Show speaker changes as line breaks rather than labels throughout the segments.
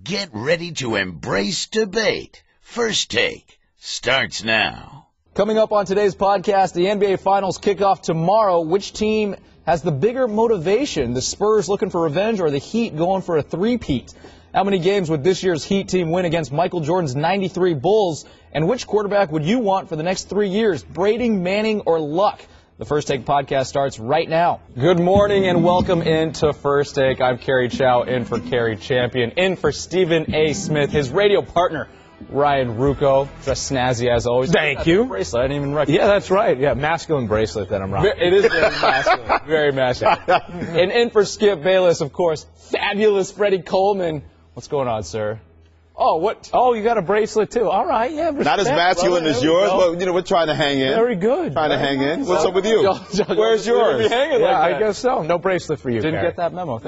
Get ready to embrace debate. First Take starts now.
Coming up on today's podcast, the NBA Finals kick off tomorrow. Which team has the bigger motivation? The Spurs looking for revenge or the Heat going for a three-peat? How many games would this year's Heat team win against Michael Jordan's 93 Bulls? And which quarterback would you want for the next 3 years, Brady, Manning, or Luck? The First Take podcast starts right now. Good morning and welcome into First Take. I'm Kerry Chow, in for Kerry Champion, in for Stephen A. Smith, his radio partner, Ryan Ruocco, dressed snazzy as always.
Thank you.
Bracelet, I didn't even recognize.
Yeah, that's right. Yeah, masculine bracelet that I'm rocking.
It is very masculine. Very masculine. And in for Skip Bayless, of course, fabulous Freddie Coleman. What's going on, sir? Oh, what? Oh, you got a bracelet too. All right, yeah. Respect,
not as masculine as yours, but we're trying to hang in.
Very good.
Trying to hang in. What's up with you? Where's yours?
Yeah,
I guess so. No bracelet for you.
Didn't get that memo.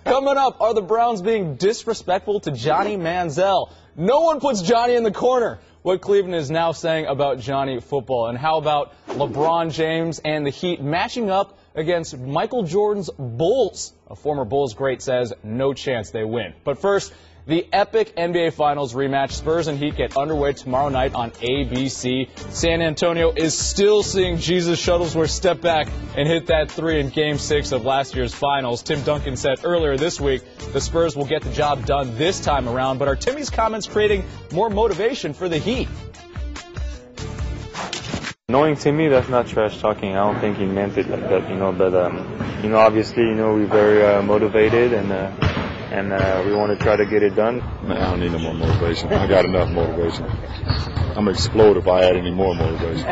Coming up, are the Browns being disrespectful to Johnny Manziel? No one puts Johnny in the corner. What Cleveland is now saying about Johnny football, and how about LeBron James and the Heat matching up against Michael Jordan's Bulls? A former Bulls great says no chance they win. But first, the epic NBA Finals rematch. Spurs and Heat get underway tomorrow night on ABC. San Antonio is still seeing Jesus Shuttlesworth step back and hit that three in Game 6 of last year's Finals. Tim Duncan said earlier this week the Spurs will get the job done this time around. But are Timmy's comments creating more motivation for the Heat?
Knowing Timmy, that's not trash talking. I don't think he meant it like that, but obviously, we're very motivated and we want to try to get it done.
Man, I don't need no more motivation. I got enough motivation. I'm going to explode if I add any more motivation.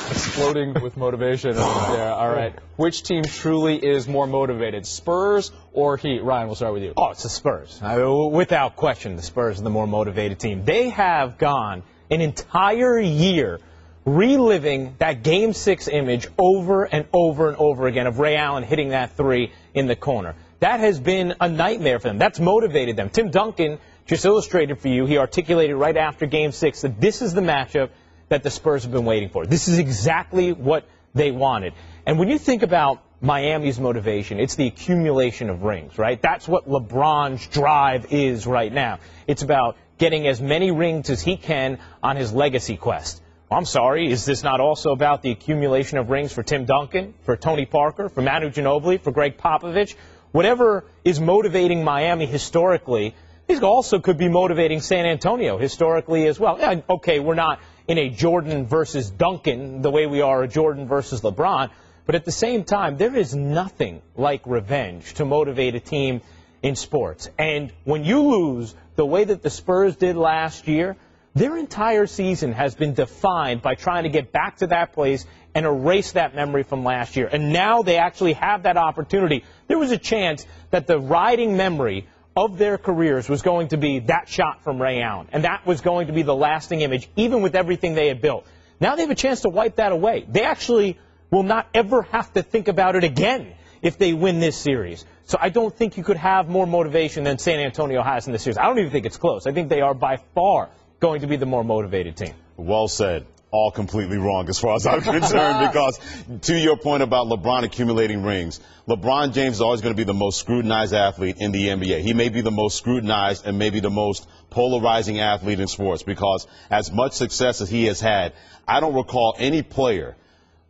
Exploding with motivation. Yeah, all right. Which team truly is more motivated, Spurs or Heat? Ryan, we'll start with you.
Oh, it's the Spurs. Without question, the Spurs are the more motivated team. They have gone an entire year reliving that Game 6 image over and over and over again of Ray Allen hitting that three in the corner. That has been a nightmare for them. That's motivated them. Tim Duncan just illustrated for you, he articulated right after Game 6 that this is the matchup that the Spurs have been waiting for. This is exactly what they wanted. And when you think about Miami's motivation, it's the accumulation of rings, right? That's what LeBron's drive is right now. It's about getting as many rings as he can on his legacy quest. I'm sorry, is this not also about the accumulation of rings for Tim Duncan, for Tony Parker, for Manu Ginobili, for Greg Popovich? Whatever is motivating Miami historically, it also could be motivating San Antonio historically as well. Yeah, okay, we're not in a Jordan versus Duncan the way we are a Jordan versus LeBron, but at the same time, there is nothing like revenge to motivate a team in sports. And when you lose the way that the Spurs did last year, their entire season has been defined by trying to get back to that place and erase that memory from last year. And now they actually have that opportunity. There was a chance that the riding memory of their careers was going to be that shot from Ray Allen. And that was going to be the lasting image, even with everything they had built. Now they have a chance to wipe that away. They actually will not ever have to think about it again if they win this series. So I don't think you could have more motivation than San Antonio has in this series. I don't even think it's close. I think they are by far going to be the more motivated team.
Well said. All completely wrong as far as I'm concerned, because to your point about LeBron accumulating rings, LeBron James is always going to be the most scrutinized athlete in the NBA. He may be the most scrutinized and maybe the most polarizing athlete in sports, because as much success as he has had, I don't recall any player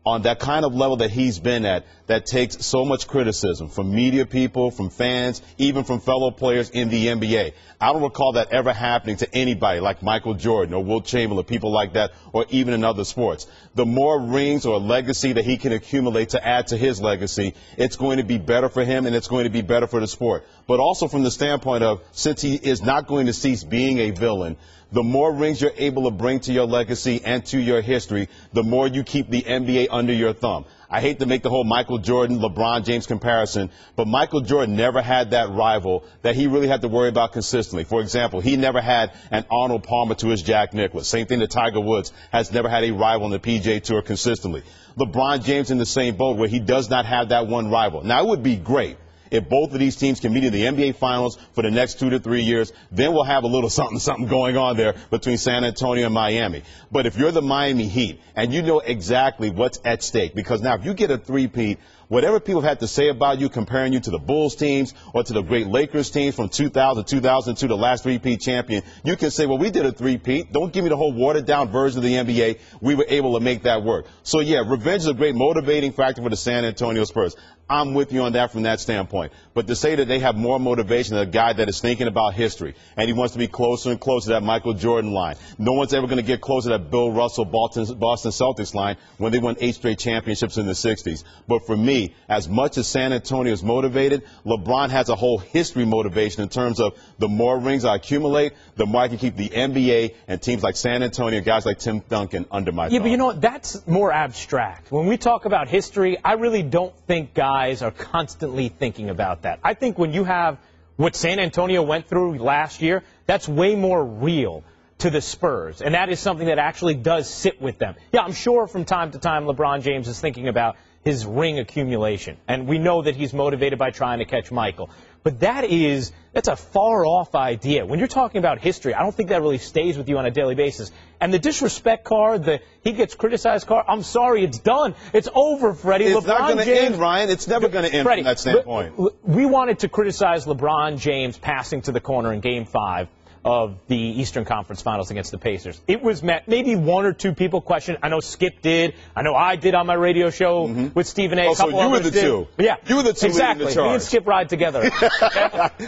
on that kind of level that he's been at that takes so much criticism from media people, from fans, even from fellow players in the NBA. I don't recall that ever happening to anybody like Michael Jordan or Wilt Chamberlain, people like that, or even in other sports. The more rings or legacy that he can accumulate to add to his legacy, it's going to be better for him and it's going to be better for the sport. But also from the standpoint of, since he is not going to cease being a villain, the more rings you're able to bring to your legacy and to your history, the more you keep the NBA under your thumb. I hate to make the whole Michael Jordan, LeBron James comparison, but Michael Jordan never had that rival that he really had to worry about consistently. For example, he never had an Arnold Palmer to his Jack Nicklaus. Same thing that Tiger Woods has never had a rival on the PGA Tour consistently. LeBron James in the same boat where he does not have that one rival. Now, it would be great if both of these teams can meet in the NBA Finals for the next 2 to 3 years. Then we'll have a little something going on there between San Antonio and Miami. But if you're the Miami Heat and you know exactly what's at stake, because now if you get a three-peat whatever people have had to say about you, comparing you to the Bulls teams or to the great Lakers teams from 2000 to 2002, the last three-peat champion, you can say, well, we did a three-peat. Don't give me the whole watered-down version of the NBA. We were able to make that work. So, yeah, revenge is a great motivating factor for the San Antonio Spurs. I'm with you on that from that standpoint. But to say that they have more motivation than a guy that is thinking about history and he wants to be closer and closer to that Michael Jordan line. No one's ever going to get closer to that Bill Russell Boston Celtics line when they won 8 straight championships in the 60s. But for me, as much as San Antonio is motivated, LeBron has a whole history motivation in terms of the more rings I accumulate, the more I can keep the NBA and teams like San Antonio, guys like Tim Duncan under my thumb.
Yeah, but you know what? That's more abstract. When we talk about history, I really don't think guys are constantly thinking about that. I think when you have what San Antonio went through last year, that's way more real to the Spurs, and that is something that actually does sit with them. Yeah, I'm sure from time to time LeBron James is thinking about his ring accumulation, and we know that he's motivated by trying to catch Michael. But that's a far-off idea. When you're talking about history, I don't think that really stays with you on a daily basis. And the disrespect card, he gets criticized card, I'm sorry, it's done. It's over, Freddie.
It's not going to end, Ryan. It's never going to end
Freddie,
from that standpoint.
We wanted to criticize LeBron James passing to the corner in Game 5 of the Eastern Conference Finals against the Pacers. It was met, maybe one or two people questioned. I know Skip did. I know I did on my radio show with Stephen A.
Oh, so you were the two.
Yeah.
You were the two
exactly.
leading the charge.
Me and Skip ride together.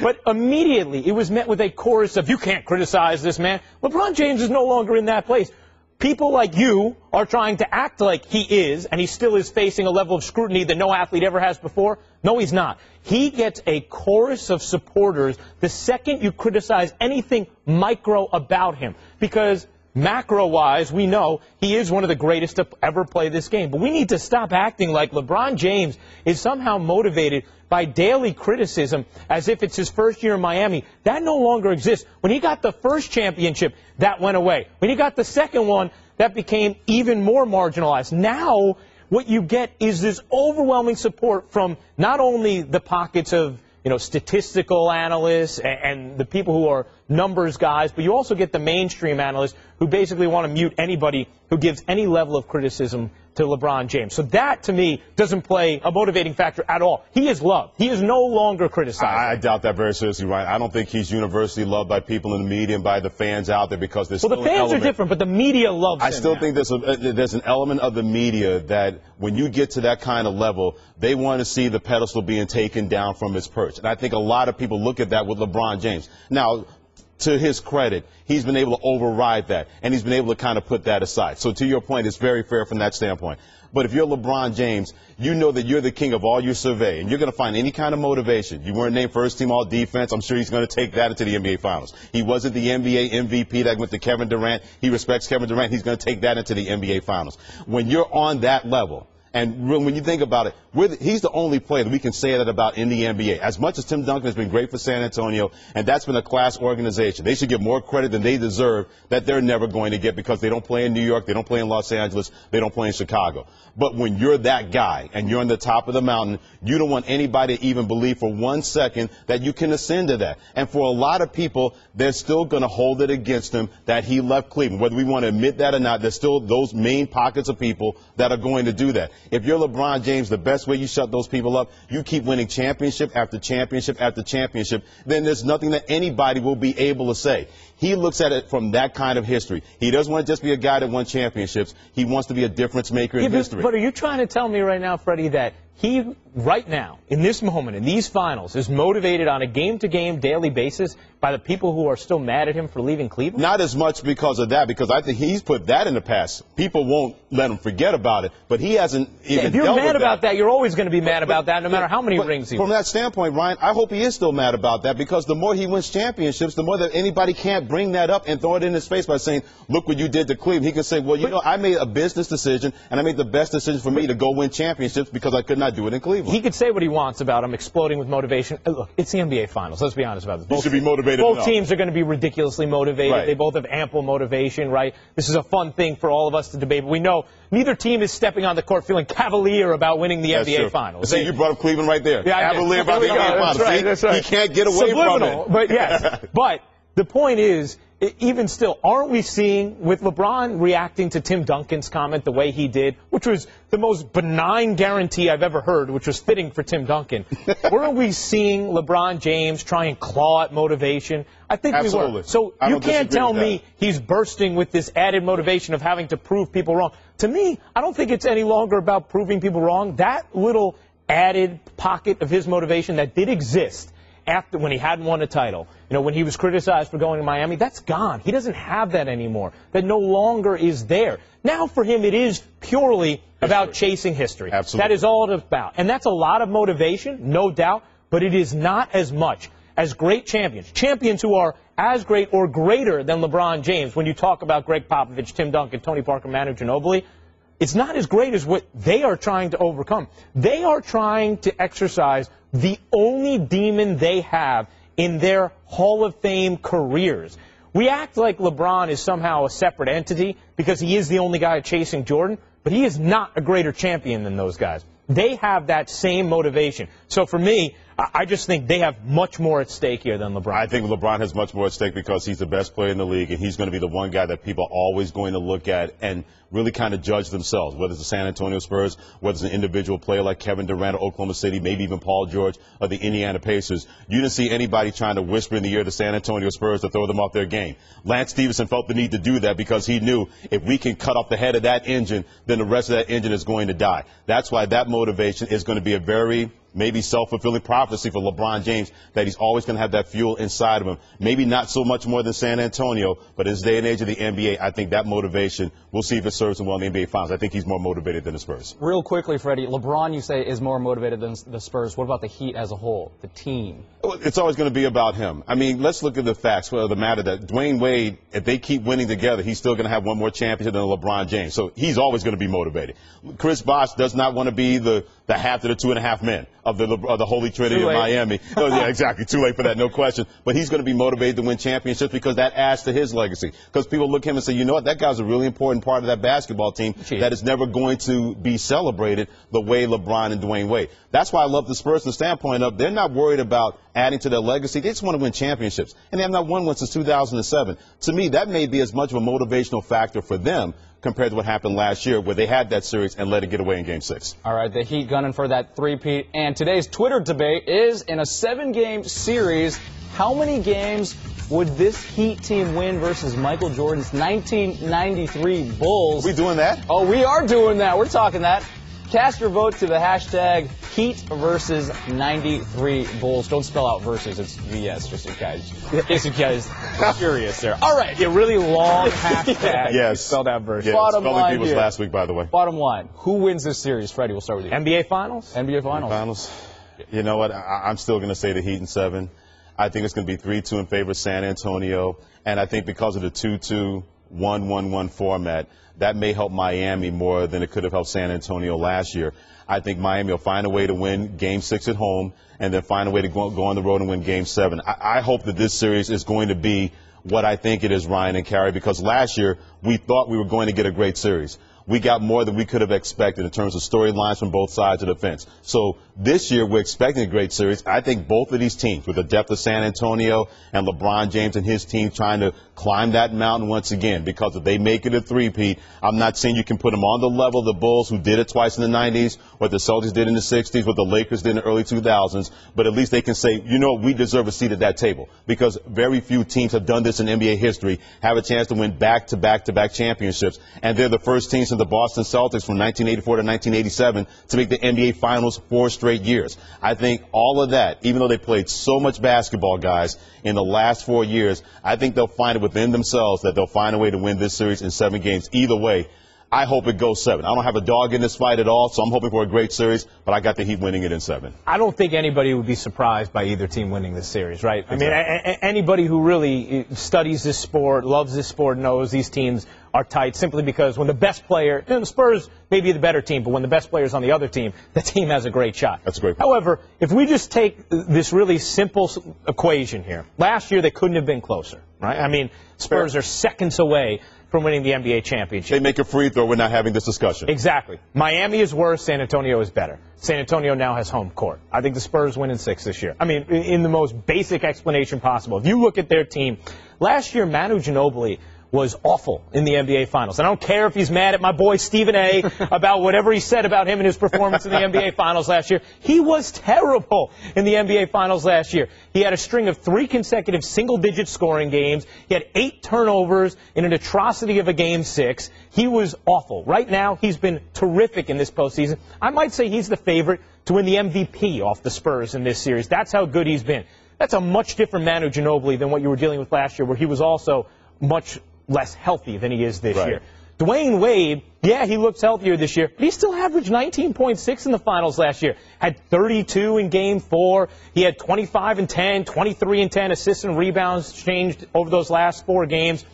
But immediately it was met with a chorus of, you can't criticize this man. LeBron James is no longer in that place. People like you are trying to act like he is, and he still is facing a level of scrutiny that no athlete ever has before. No, he's not. He gets a chorus of supporters the second you criticize anything micro about him. Because macro-wise, we know he is one of the greatest to ever play this game. But we need to stop acting like LeBron James is somehow motivated by daily criticism as if it's his first year in Miami. That no longer exists. When he got the first championship, that went away. When he got the second one, that became even more marginalized. Now, what you get is this overwhelming support from not only the pockets of statistical analysts and the people who are numbers guys, but you also get the mainstream analysts who basically want to mute anybody who gives any level of criticism to LeBron James. So that, to me, doesn't play a motivating factor at all. He is loved. He is no longer criticized.
I doubt that very seriously, Ryan. I don't think he's universally loved by people in the media and by the fans out there because there's
still an element. Well, the fans are different, but the media loves him.
I still think there's an element of the media that when you get to that kind of level, they want to see the pedestal being taken down from its perch. And I think a lot of people look at that with LeBron James. Now, to his credit, he's been able to override that, and he's been able to kind of put that aside. So to your point, it's very fair from that standpoint. But if you're LeBron James, you know that you're the king of all you survey, and you're going to find any kind of motivation. You weren't named first team all defense. I'm sure he's going to take that into the NBA Finals. He wasn't the NBA MVP that went to Kevin Durant. He respects Kevin Durant. He's going to take that into the NBA Finals. When you're on that level, and when you think about it, he's the only player that we can say that about in the NBA. As much as Tim Duncan has been great for San Antonio, and that's been a class organization, they should get more credit than they deserve that they're never going to get because they don't play in New York, they don't play in Los Angeles, they don't play in Chicago. But when you're that guy and you're on the top of the mountain, you don't want anybody to even believe for 1 second that you can ascend to that. And for a lot of people, they're still going to hold it against him that he left Cleveland. Whether we want to admit that or not, there's still those main pockets of people that are going to do that. If you're LeBron James, the best way you shut those people up, you keep winning championship after championship after championship, then there's nothing that anybody will be able to say. He looks at it from that kind of history. He doesn't want to just be a guy that won championships. He wants to be a difference maker in history.
But are you trying to tell me right now, Freddie, that he, right now, in this moment, in these finals, is motivated on a game-to-game daily basis by the people who are still mad at him for leaving Cleveland?
Not as much because of that, because I think he's put that in the past. People won't let him forget about it, but he hasn't even
If you're
dealt
mad
with
about that, you're always going to be mad about that, no matter how many rings he wins.
From that standpoint, Ryan, I hope he is still mad about that, because the more he wins championships, the more that anybody can't bring that up and throw it in his face by saying, look what you did to Cleveland. He can say, well, you know, I made a business decision, and I made the best decision for me to go win championships because I could not do it in Cleveland.
He could say what he wants about him exploding with motivation. Look, it's the NBA Finals. Let's be honest about this.
He should be motivated
Both
enough.
teams are going to be ridiculously motivated.
Right.
They both have ample motivation, right? This is a fun thing for all of us to debate. But we know neither team is stepping on the court feeling cavalier about winning the NBA Finals.
See, you brought up Cleveland right there.
Yeah,
cavalier about the NBA Finals.
That's right.
He can't get away from it.
But yes, but the point is, even still, aren't we seeing, with LeBron reacting to Tim Duncan's comment the way he did, which was the most benign guarantee I've ever heard, which was fitting for Tim Duncan, weren't we seeing LeBron James try and claw at motivation? I think
Absolutely.
we were. So you can't tell me he's bursting with this added motivation of having to prove people wrong. To me, I don't think it's any longer about proving people wrong. That little added pocket of his motivation that did exist after, when he hadn't won a title, when he was criticized for going to Miami, that's gone. He doesn't have that anymore. That no longer is there. Now for him it is purely about chasing history.
Absolutely.
That is all it's about. And that's a lot of motivation, no doubt, but it is not as much as great champions. Champions who are as great or greater than LeBron James. When you talk about Greg Popovich, Tim Duncan, Tony Parker, Manu Ginobili, it's not as great as what they are trying to overcome. They are trying to exercise the only demon they have in their Hall of Fame careers. We act like LeBron is somehow a separate entity because he is the only guy chasing Jordan, but he is not a greater champion than those guys. They have that same motivation. So for me, I just think they have much more at stake here than LeBron.
I think LeBron has much more at stake because he's the best player in the league, and he's going to be the one guy that people are always going to look at and really kind of judge themselves, whether it's the San Antonio Spurs, whether it's an individual player like Kevin Durant or Oklahoma City, maybe even Paul George or the Indiana Pacers. You didn't see anybody trying to whisper in the ear of the San Antonio Spurs to throw them off their game. Lance Stevenson felt the need to do that because he knew if we can cut off the head of that engine, then the rest of that engine is going to die. That's why that motivation is going to be a very maybe self-fulfilling prophecy for LeBron James, that he's always going to have that fuel inside of him. Maybe not so much more than San Antonio, but in this day and age of the NBA, I think that motivation, we'll see if it serves him well in the NBA Finals. I think he's more motivated than the Spurs.
Real quickly, Freddie, LeBron, you say, is more motivated than the Spurs. What about the Heat as a whole, the team?
It's always going to be about him. I mean, let's look at the facts for the matter that Dwayne Wade, if they keep winning together, he's still going to have one more championship than LeBron James. So he's always going to be motivated. Chris Bosh does not want to be the half to the 2.5 men of the Holy Trinity of Miami. Oh, yeah, exactly. Too late for that, no question. But he's going to be motivated to win championships because that adds to his legacy. Because people look at him and say, you know what, that guy's a really important part of that basketball team that is never going to be celebrated the way LeBron and Dwayne Wade. That's why I love the Spurs from the standpoint of they're not worried about adding to their legacy. They just want to win championships. And they have not won one since 2007. To me, that may be as much of a motivational factor for them compared to what happened last year where they had that series and let it get away in Game 6.
All right, the Heat gunning for that three-peat. And today's Twitter debate is, in a 7-game series, how many games would this Heat team win versus Michael Jordan's 1993 Bulls?
Are we doing that?
Oh, we are doing that. We're talking that. Cast your vote to the hashtag Heat versus 93 Bulls. Don't spell out versus. It's VS, just in case you guys are curious there. All right.
A really long hashtag.
Yes.
Spelled out versus.
Yeah,
Bottom
spelling
line
bee was
here.
last week, by the way.
Bottom line, who wins this series? Freddie, we'll start with you.
NBA Finals?
NBA Finals.
You know what? I'm still going to say the Heat in 7. I think it's going to be 3-2 in favor of San Antonio. And I think because of the 2-2, 1-1-1 format, that may help Miami more than it could have helped San Antonio last year. I think Miami will find a way to win Game 6 at home and then find a way to go on the road and win Game 7. I hope that this series is going to be what I think it is, Ryan and Carrie, because last year we thought we were going to get a great series. We got more than we could have expected in terms of storylines from both sides of the fence. So this year we're expecting a great series. I think both of these teams, with the depth of San Antonio and LeBron James and his team trying to climb that mountain once again, because if they make it a three-peat, I'm not saying you can put them on the level of the Bulls, who did it twice in the 90s, what the Celtics did in the 60s, what the Lakers did in the early 2000s, but at least they can say, you know, we deserve a seat at that table, because very few teams have done this in NBA history, have a chance to win back-to-back-to-back championships, and they're the first teams in the Boston Celtics from 1984 to 1987 to make the NBA Finals 4 straight years. I think all of that, even though they played so much basketball, guys, in the last 4 years, I think they'll find it within themselves that they'll find a way to win this series in 7 games. Either way, I hope it goes 7. I don't have a dog in this fight at all, so I'm hoping for a great series, but I got the Heat winning it in 7.
I don't think anybody would be surprised by either team winning this series, right? Exactly. I mean, anybody who really studies this sport, loves this sport, knows these teams are tight simply because when the best player, the Spurs may be the better team, but when the best player is on the other team, the team has a great shot.
That's a great point.
However, if we just take this really simple equation here, last year they couldn't have been closer, right? I mean, Spurs are seconds away from winning the NBA championship.
They make a free throw, we're not having this discussion.
Exactly. Miami is worse, San Antonio is better. San Antonio now has home court. I think the Spurs win in 6 this year. I mean, in the most basic explanation possible. If you look at their team, last year Manu Ginobili was awful in the NBA Finals. I don't care if he's mad at my boy Stephen A. about whatever he said about him and his performance in the NBA Finals last year. He was terrible in the NBA Finals last year. He had a string of 3 consecutive single-digit scoring games. He had 8 turnovers in an atrocity of a Game 6. He was awful. Right now, he's been terrific in this postseason. I might say he's the favorite to win the MVP off the Spurs in this series. That's how good he's been. That's a much different Manu Ginobili than what you were dealing with last year, where he was also much less healthy than he is this year. Dwayne Wade, yeah, he looks healthier this year, but he still averaged 19.6 in the finals last year. Had 32 in Game 4. He had 25 and 10, 23 and 10 assists and rebounds changed over those last 4 games.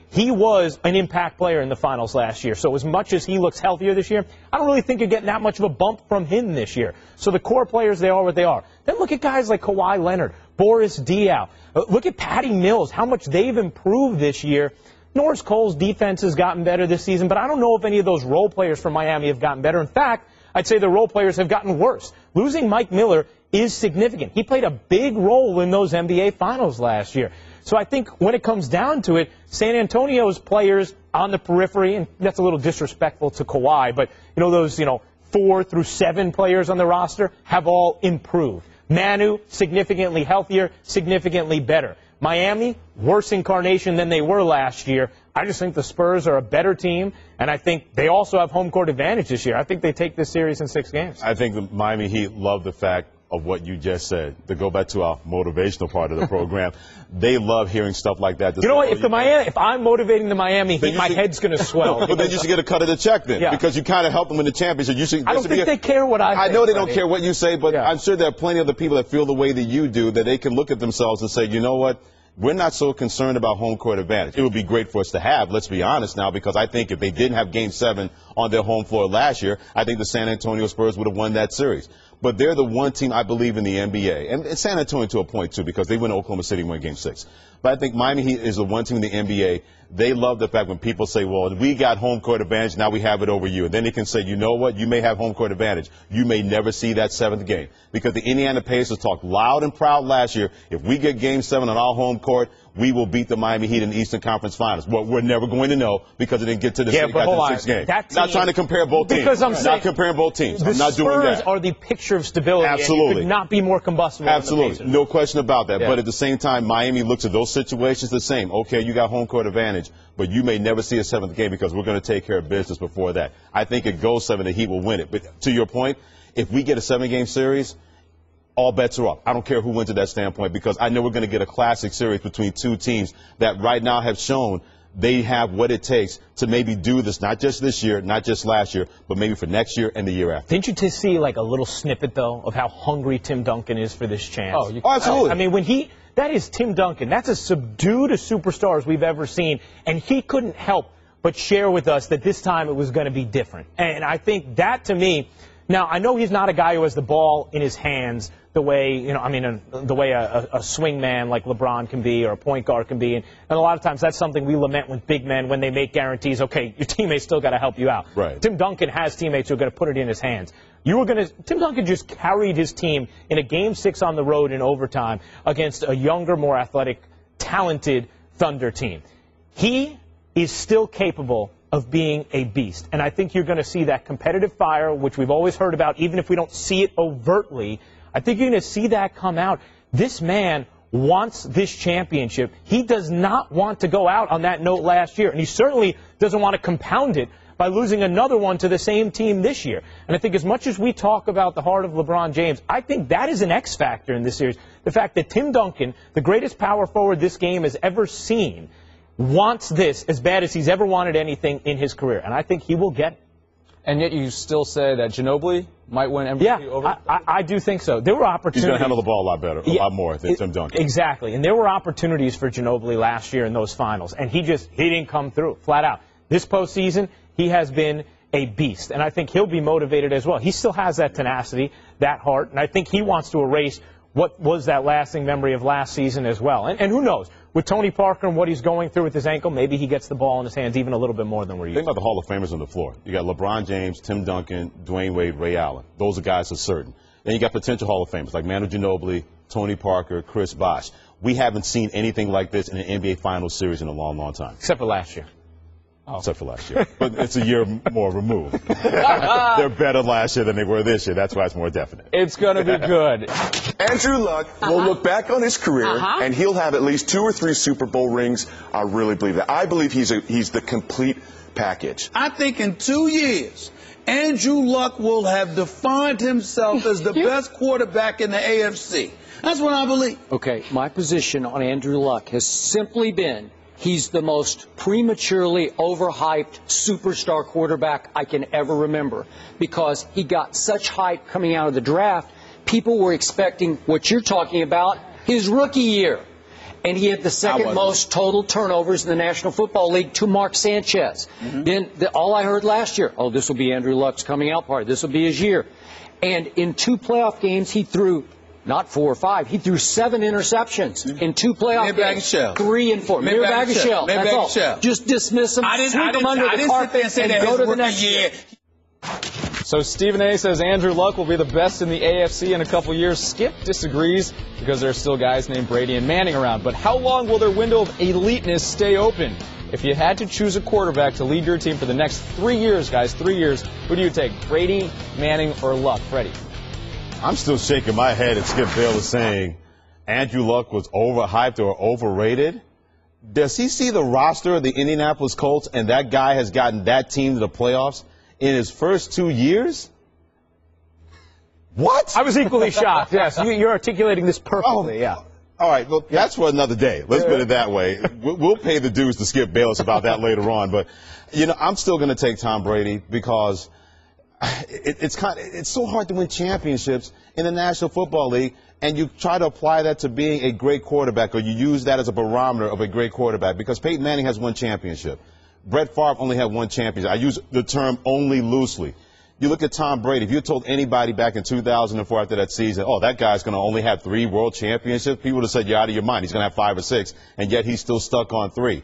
He was an impact player in the finals last year. So as much as he looks healthier this year, I don't really think you're getting that much of a bump from him this year. So the core players, they are what they are. Then look at guys like Kawhi Leonard, Boris Diaw. Look at Patty Mills, how much they've improved this year. Norris Cole's defense has gotten better this season, but I don't know if any of those role players from Miami have gotten better. In fact, I'd say the role players have gotten worse. Losing Mike Miller is significant. He played a big role in those NBA Finals last year. So I think when it comes down to it, San Antonio's players on the periphery, and that's a little disrespectful to Kawhi, but those 4 through 7 players on the roster have all improved. Manu, significantly healthier, significantly better. Miami, worse incarnation than they were last year. I just think the Spurs are a better team, and I think they also have home court advantage this year. I think they take this series in 6 games.
I think the Miami Heat love the fact of what you just said. To go back to our motivational part of the program, they love hearing stuff like that.
You know what? If I'm motivating the Miami Heat, my head's going to swell.
But then you should get a cut of the check then, because you kind of help them in the championship.
I don't think they care what I think.
I know they don't care what you say, but I'm sure there are plenty of the people that feel the way that you do, that they can look at themselves and say, you know what? We're not so concerned about home court advantage. It would be great for us to have, let's be honest now, because I think if they didn't have Game 7 on their home floor last year, I think the San Antonio Spurs would have won that series. But they're the one team I believe in the NBA, and San Antonio to a point, too, because they went to Oklahoma City and won Game 6. But I think Miami Heat is the one team in the NBA. They love the fact when people say, well, we got home court advantage, now we have it over you. And then they can say, you know what, you may have home court advantage. You may never see that 7th game. Because the Indiana Pacers talked loud and proud last year, if we get Game 7 on our home court, we will beat the Miami Heat in the Eastern Conference Finals. Well, we're never going to know because it didn't get to the 6th game. Not trying to compare both teams.
Because I'm saying,
not comparing both teams. I'm not
doing that.
The
Spurs are the picture of stability.
Absolutely.
And you could not be more combustible.
Absolutely. No question about that. But at the same time, Miami looks at those situations the same. Okay, you got home court advantage, but you may never see a 7th game because we're going to take care of business before that. I think it goes 7, the Heat will win it. But to your point, if we get a 7-game series, all bets are up. I don't care who wins at that standpoint because I know we're going to get a classic series between 2 teams that right now have shown they have what it takes to maybe do this, not just this year, not just last year, but maybe for next year and the year after.
Didn't you see like a little snippet, though, of how hungry Tim Duncan is for this chance?
Oh, absolutely.
I mean, that is Tim Duncan. That's as subdued a superstar as we've ever seen, and he couldn't help but share with us that this time it was going to be different. And I think that, to me, now, I know he's not a guy who has the ball in his hands the way, the way a swing man like LeBron can be or a point guard can be. And a lot of times that's something we lament with big men when they make guarantees. Okay, your teammates still got to help you out.
Right.
Tim Duncan has teammates who are going to put it in his hands. Tim Duncan just carried his team in a Game 6 on the road in overtime against a younger, more athletic, talented Thunder team. He is still capable of being a beast. And I think you're going to see that competitive fire, which we've always heard about, even if we don't see it overtly. I think you're going to see that come out. This man wants this championship. He does not want to go out on that note last year, and he certainly doesn't want to compound it by losing another one to the same team this year. And I think as much as we talk about the heart of LeBron James, I think that is an X factor in this series. The fact that Tim Duncan, the greatest power forward this game has ever seen, wants this as bad as he's ever wanted anything in his career. And I think he will get it.
And yet you still say that Ginobili might win MVP over?
I do think so. There were opportunities.
He's going to handle the ball a lot better, a lot more than Tim Duncan.
Exactly. And there were opportunities for Ginobili last year in those finals. And he didn't come through, flat out. This postseason, he has been a beast. And I think he'll be motivated as well. He still has that tenacity, that heart. And I think he wants to erase what was that lasting memory of last season as well. And who knows, with Tony Parker and what he's going through with his ankle, maybe he gets the ball in his hands even a little bit more than we're used to.
Think about the Hall of Famers on the floor. You got LeBron James, Tim Duncan, Dwayne Wade, Ray Allen. Those are guys for certain. Then you got potential Hall of Famers like Manu Ginobili, Tony Parker, Chris Bosh. We haven't seen anything like this in an NBA Finals series in a long, long time.
Except for last year.
Except for last year. But it's a year more removed. They're better last year than they were this year. That's why it's more definite.
It's going to be good.
Andrew Luck will look back on his career, and he'll have at least 2 or 3 Super Bowl rings. I really believe that. I believe he's the complete package.
I think in 2 years, Andrew Luck will have defined himself as the best quarterback in the AFC. That's what I believe.
Okay, my position on Andrew Luck has simply been he's the most prematurely overhyped superstar quarterback I can ever remember because he got such hype coming out of the draft. People were expecting what you're talking about, his rookie year. And he had the second most total turnovers in the National Football League to Mark Sanchez. Then all I heard last year, oh, this will be Andrew Luck's coming out party. This will be his year. And in 2 playoff games, he threw not 4 or 5. He threw 7 interceptions in 2 playoff games. 3 and 4. Mayor Bagashell. That's all. Just dismiss him, sweep him under the carpet, and go to the next year.
So Stephen A. says Andrew Luck will be the best in the AFC in a couple years. Skip disagrees because there are still guys named Brady and Manning around. But how long will their window of eliteness stay open? If you had to choose a quarterback to lead your team for the next 3 years, guys, 3 years, who do you take? Brady, Manning, or Luck? Freddie?
I'm still shaking my head at Skip Bayless saying Andrew Luck was overhyped or overrated. Does he see the roster of the Indianapolis Colts and that guy has gotten that team to the playoffs in his first 2 years? What?
I was equally shocked, yes. You're articulating this perfectly, yeah.
All right, well, that's for another day. Let's put it that way. We'll pay the dues to Skip Bayless about that later on. But, you know, I'm still going to take Tom Brady because it's so hard to win championships in the National Football League, and you try to apply that to being a great quarterback, or you use that as a barometer of a great quarterback, because Peyton Manning has 1 championship. Brett Favre only had 1 championship. I use the term only loosely. You look at Tom Brady. If you told anybody back in 2004 after that season, oh, that guy's going to only have 3 world championships, people would have said, you're out of your mind. He's going to have 5 or 6, and yet he's still stuck on 3.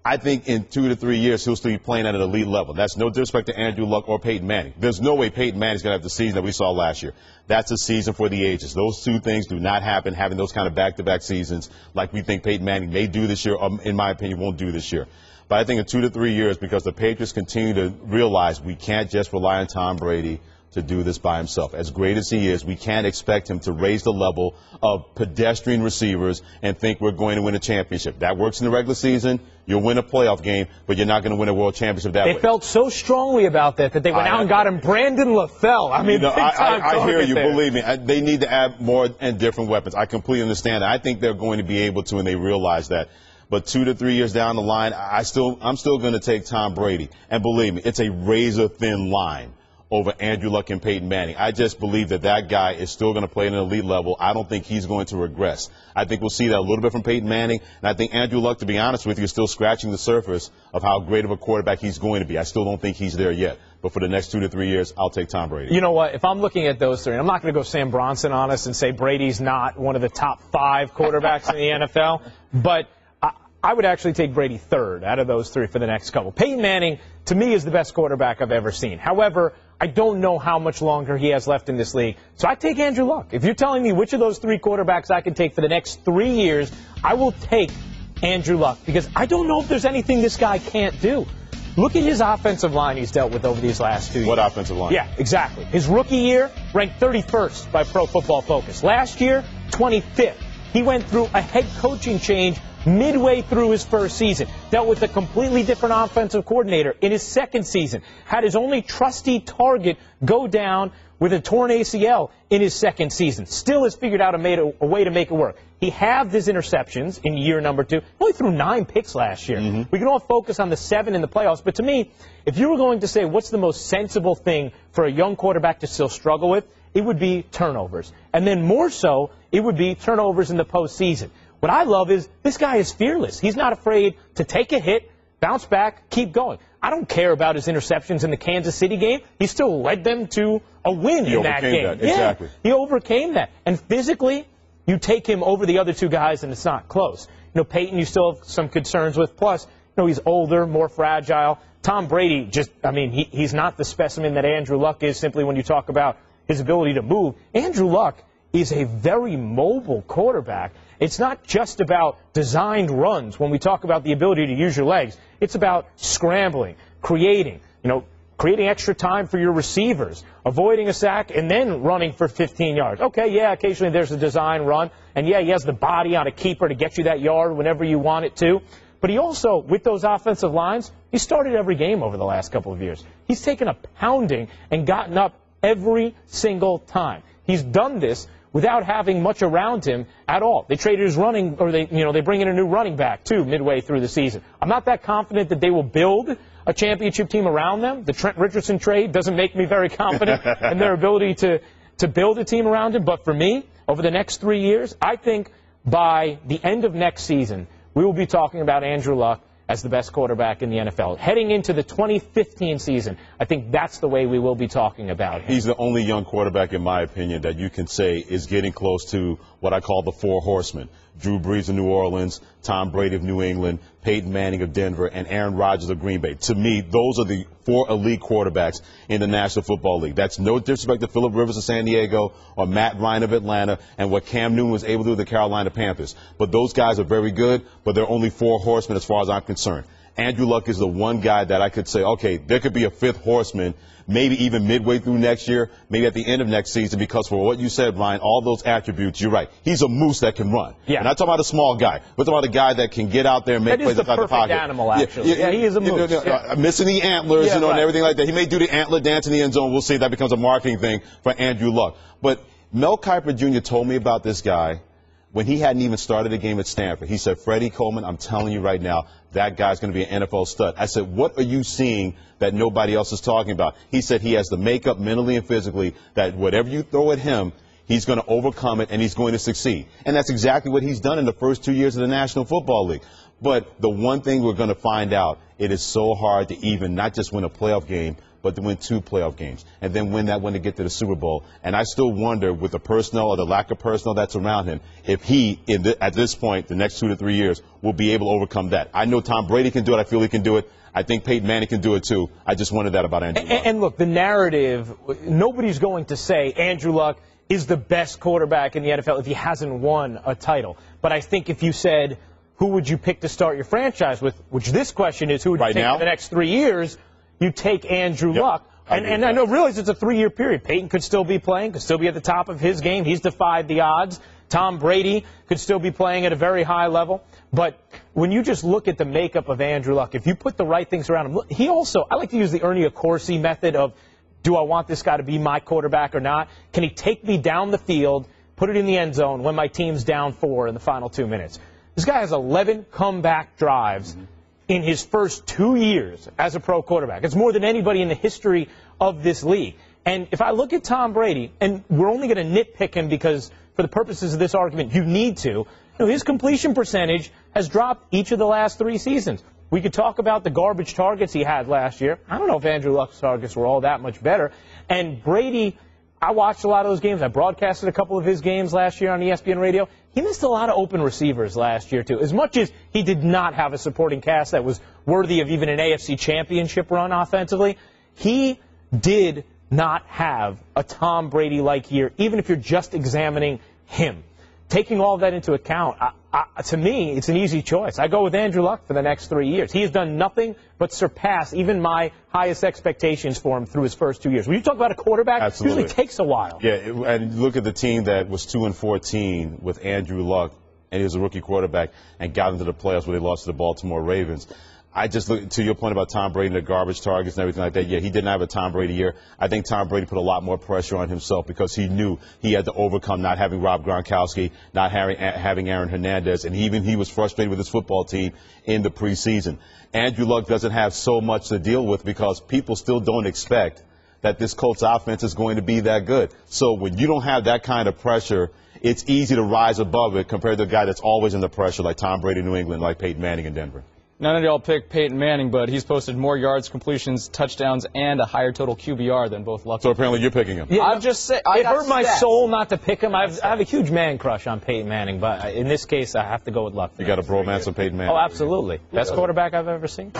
I think in 2 to 3 years, he'll still be playing at an elite level. That's no disrespect to Andrew Luck or Peyton Manning. There's no way Peyton Manning's going to have the season that we saw last year. That's a season for the ages. Those 2 things do not happen, having those kind of back-to-back seasons like we think Peyton Manning may do this year, or in my opinion, won't do this year. But I think in 2 to 3 years, because the Patriots continue to realize we can't just rely on Tom Brady to do this by himself. As great as he is, we can't expect him to raise the level of pedestrian receivers and think we're going to win a championship. That works in the regular season. You'll win a playoff game, but you're not going to win a world championship that way.
They felt so strongly about that they went out and got him Brandon LaFell. I mean,
I hear you. Believe me, they need to add more and different weapons. I completely understand that. I think they're going to be able to, and they realize that. But 2 to 3 years down the line, I'm still going to take Tom Brady. And believe me, it's a razor-thin line over Andrew Luck and Peyton Manning. I just believe that guy is still going to play at an elite level. I don't think he's going to regress. I think we'll see that a little bit from Peyton Manning. And I think Andrew Luck, to be honest with you, is still scratching the surface of how great of a quarterback he's going to be. I still don't think he's there yet. But for the next 2 to 3 years, I'll take Tom Brady.
You know what? If I'm looking at those 3, and I'm not going to go Sam Bronson on us and say Brady's not one of the top 5 quarterbacks in the NFL, but I would actually take Brady 3rd out of those 3 for the next couple. Peyton Manning, to me, is the best quarterback I've ever seen. However, I don't know how much longer he has left in this league. So I take Andrew Luck. If you're telling me which of those 3 quarterbacks I can take for the next 3 years, I will take Andrew Luck, because I don't know if there's anything this guy can't do. Look at his offensive line he's dealt with over these last 2 years.
What offensive line?
Yeah, exactly. His rookie year ranked 31st by Pro Football Focus. Last year, 25th. He went through a head coaching change midway through his first season, dealt with a completely different offensive coordinator in his second season, had his only trusty target go down with a torn ACL in his second season. Still has figured out a way to make it work. He halved his interceptions in year number 2. He only threw 9 picks last year. We can all focus on the 7 in the playoffs, but to me, if you were going to say what's the most sensible thing for a young quarterback to still struggle with, it would be turnovers. And then more so, it would be turnovers in the postseason. What I love is this guy is fearless. He's not afraid to take a hit, bounce back, keep going. I don't care about his interceptions in the Kansas City game. He still led them to a win in that game.
Exactly.
Yeah, he overcame that. And physically, you take him over the other two guys, and it's not close. You know, Peyton, you still have some concerns with. Plus, you know, he's older, more fragile. Tom Brady, he's not the specimen that Andrew Luck is, simply when you talk about his ability to move. Andrew Luck is a very mobile quarterback. It's not just about designed runs when we talk about the ability to use your legs. It's about scrambling, creating extra time for your receivers, avoiding a sack, and then running for 15 yards. Okay, yeah, occasionally there's a design run, and yeah, he has the body on a keeper to get you that yard whenever you want it to. But he also, with those offensive lines, he started every game over the last couple of years. He's taken a pounding and gotten up every single time. He's done this without having much around him at all. They traded his running, or they bring in a new running back, too, midway through the season. I'm not that confident that they will build a championship team around them. The Trent Richardson trade doesn't make me very confident in their ability to build a team around him. But for me, over the next 3 years, I think by the end of next season, we will be talking about Andrew Luck as the best quarterback in the NFL. Heading into the 2015 season, I think that's the way we will be talking about him.
He's the only young quarterback, in my opinion, that you can say is getting close to what I call the four horsemen. Drew Brees of New Orleans, Tom Brady of New England, Peyton Manning of Denver, and Aaron Rodgers of Green Bay. To me, those are the four elite quarterbacks in the National Football League. That's no disrespect to Phillip Rivers of San Diego or Matt Ryan of Atlanta and what Cam Newton was able to do with the Carolina Panthers. But those guys are very good, but they're only four horsemen as far as I'm concerned. Andrew Luck is the one guy that I could say, okay, there could be a fifth horseman, maybe even midway through next year, maybe at the end of next season, because for what you said, Ryan, all those attributes, you're right. He's a moose that can run.
Yeah.
And I'm not talking about a small guy. We're talking about a guy that can get out there and make plays inside the pocket.
That is the perfect animal, actually. Yeah, he is a moose.
Missing the antlers,
right.
and everything like that. He may do the antler dance in the end zone. We'll see if that becomes a marketing thing for Andrew Luck. But Mel Kiper Jr. told me about this guy when he hadn't even started a game at Stanford. He said, Freddie, Coleman, I'm telling you right now, that guy's going to be an NFL stud. I said, what are you seeing that nobody else is talking about? He said he has the makeup mentally and physically that whatever you throw at him, he's going to overcome it and he's going to succeed. And that's exactly what he's done in the first 2 years of the National Football League. But the one thing we're going to find out, it is so hard to even not just win a playoff game, but to win 2 playoff games and then win that one to get to the Super Bowl. And I still wonder, with the personnel or the lack of personnel that's around him, if he, at this point, the next 2 to 3 years, will be able to overcome that. I know Tom Brady can do it. I feel he can do it. I think Peyton Manning can do it, too. I just wondered that about Andrew Luck.
And look, the narrative, nobody's going to say Andrew Luck is the best quarterback in the NFL if he hasn't won a title. But I think if you said, who would you pick to start your franchise with, which this question is, who would you take for the next 3 years, you take Andrew Luck. And I know, realize it's a 3-year period. Peyton could still be playing, could still be at the top of his game. He's defied the odds. Tom Brady could still be playing at a very high level. But when you just look at the makeup of Andrew Luck, if you put the right things around him, he also, I like to use the Ernie Accorsi method of, do I want this guy to be my quarterback or not? Can he take me down the field, put it in the end zone when my team's down 4 in the final 2 minutes? This guy has 11 comeback drives in his first 2 years as a pro quarterback. It's more than anybody in the history of this league. And if I look at Tom Brady, and we're only going to nitpick him because for the purposes of this argument, you need to, his completion percentage has dropped each of the last 3 seasons. We could talk about the garbage targets he had last year. I don't know if Andrew Luck's targets were all that much better. And Brady, I watched a lot of those games. I broadcasted a couple of his games last year on ESPN Radio. He missed a lot of open receivers last year, too. As much as he did not have a supporting cast that was worthy of even an AFC championship run offensively, he did not have a Tom Brady-like year, even if you're just examining him. Taking all that into account, to me, it's an easy choice. I go with Andrew Luck for the next 3 years. He has done nothing but surpass even my highest expectations for him through his first 2 years. When you talk about a quarterback, it usually takes a while.
Yeah, and look at the team that was 2-14 with Andrew Luck, and he was a rookie quarterback, and got into the playoffs where they lost to the Baltimore Ravens. I just look to your point about Tom Brady and the garbage targets and everything like that. Yeah, he didn't have a Tom Brady year. I think Tom Brady put a lot more pressure on himself because he knew he had to overcome not having Rob Gronkowski, not having Aaron Hernandez, and he was frustrated with his football team in the preseason. Andrew Luck doesn't have so much to deal with because people still don't expect that this Colts offense is going to be that good. So when you don't have that kind of pressure, it's easy to rise above it compared to a guy that's always under pressure like Tom Brady in New England, like Peyton Manning in Denver.
None of y'all picked Peyton Manning, but he's posted more yards, completions, touchdowns, and a higher total QBR than both Luck.
So apparently you're picking him.
Yeah,
I'm just saying.
It hurt my soul not to pick him. I have a huge man crush on Peyton Manning, but in this case, I have to go with Luck.
You got a bromance with Peyton Manning.
Oh, absolutely. Best quarterback I've ever seen.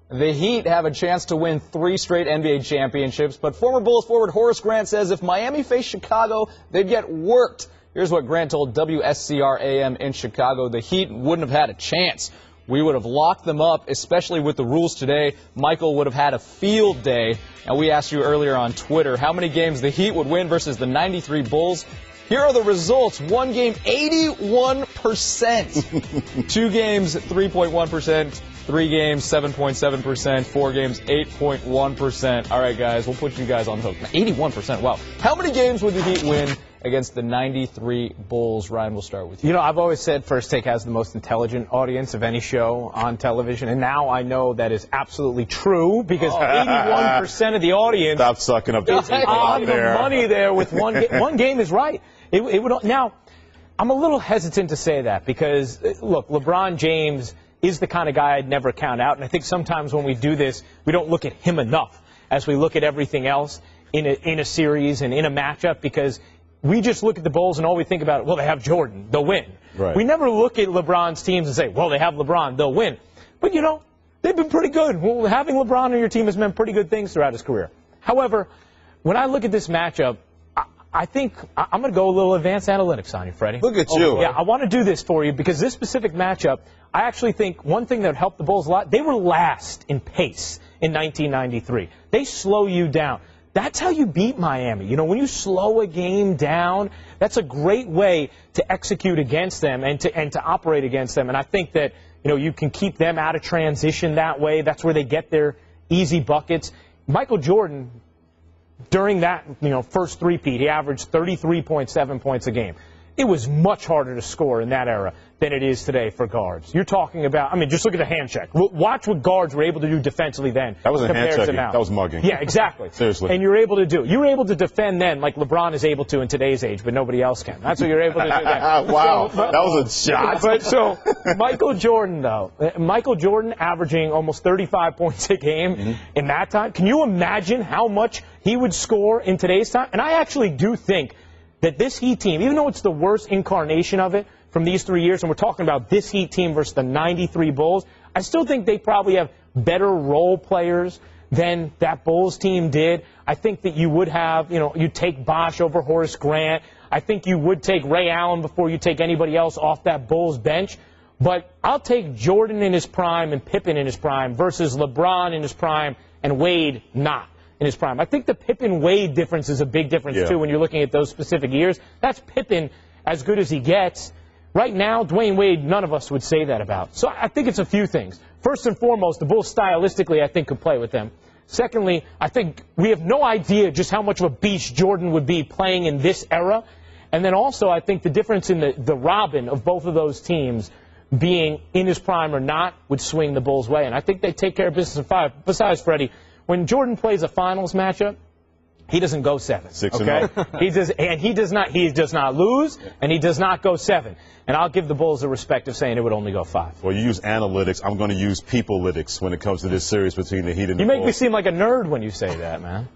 The Heat have a chance to win 3 straight NBA championships, but former Bulls forward Horace Grant says if Miami faced Chicago, they'd get worked. Here's what Grant told WSCR-AM in Chicago. The Heat wouldn't have had a chance. We would have locked them up, especially with the rules today. Michael would have had a field day. And we asked you earlier on Twitter how many games the Heat would win versus the 93 Bulls. Here are the results. 1 game, 81%. 2 games, 3.1%. 3 games, 7.7%. 4 games, 8.1%. All right, guys, we'll put you guys on the hook. 81%, wow. How many games would the Heat win against the 93 Bulls? Ryan, we'll start with you.
You know, I've always said First Take has the most intelligent audience of any show on television, and now I know that is absolutely true because 81% of the audience
Stop sucking up the people
on
out there.
the money there with one game is right. It would now. I'm a little hesitant to say that because look, LeBron James is the kind of guy I'd never count out, and I think sometimes when we do this, we don't look at him enough as we look at everything else in a series and in a matchup because we just look at the Bulls and all we think about, well, they have Jordan, they'll win.
Right.
We never look at LeBron's teams and say, well, they have LeBron, they'll win. But, you know, they've been pretty good. Well, having LeBron on your team has meant pretty good things throughout his career. However, when I look at this matchup, I think I'm going to go a little advanced analytics on you, Freddie.
Look at you.
Yeah, I want to do this for you because this specific matchup, I actually think one thing that helped the Bulls a lot, they were last in pace in 1993. They slow you down. That's how you beat Miami. You know, when you slow a game down, that's a great way to execute against them and to operate against them. And I think that, you know, you can keep them out of transition that way. That's where they get their easy buckets. Michael Jordan, during that, you know, first three-peat, he averaged 33.7 points a game. It was much harder to score in that era than it is today for guards. You're talking about, I mean, just look at the hand check. Watch what guards were able to do defensively then.
That wasn't hand
compared to
checking.
now.
That was mugging.
Yeah, exactly.
Seriously.
And you're able to defend then like LeBron is able to in today's age, but nobody else can. That's what you're able to do then.
Wow, that was a shot.
But so Michael Jordan, though, Michael Jordan averaging almost 35 points a game in that time. Can you imagine how much he would score in today's time? And I actually do think that this Heat team, even though it's the worst incarnation of it from these 3 years, and we're talking about this Heat team versus the 93 Bulls, I still think they probably have better role players than that Bulls team did. I think that you would have, you know, you take Bosh over Horace Grant. I think you would take Ray Allen before you take anybody else off that Bulls bench. But I'll take Jordan in his prime and Pippen in his prime versus LeBron in his prime and Wade not in his prime. I think the Pippen-Wade difference is a big difference, too, when you're looking at those specific years. That's Pippen as good as he gets. Right now, Dwayne Wade, none of us would say that about. So I think it's a few things. First and foremost, the Bulls stylistically, I think, could play with them. Secondly, I think we have no idea just how much of a beast Jordan would be playing in this era. And then also, I think the difference in the Robin of both of those teams being in his prime or not would swing the Bulls' way. And I think they take care of business in 5. Besides, Freddie, when Jordan plays a finals matchup, he doesn't go 7.
6-0.
He does not lose, and he does not go 7. And I'll give the Bulls the respect of saying it would only go 5.
Well, you use analytics. I'm going to use people-lytics when it comes to this series between the Heat and the Bulls.
You make me seem like a nerd when you say that, man.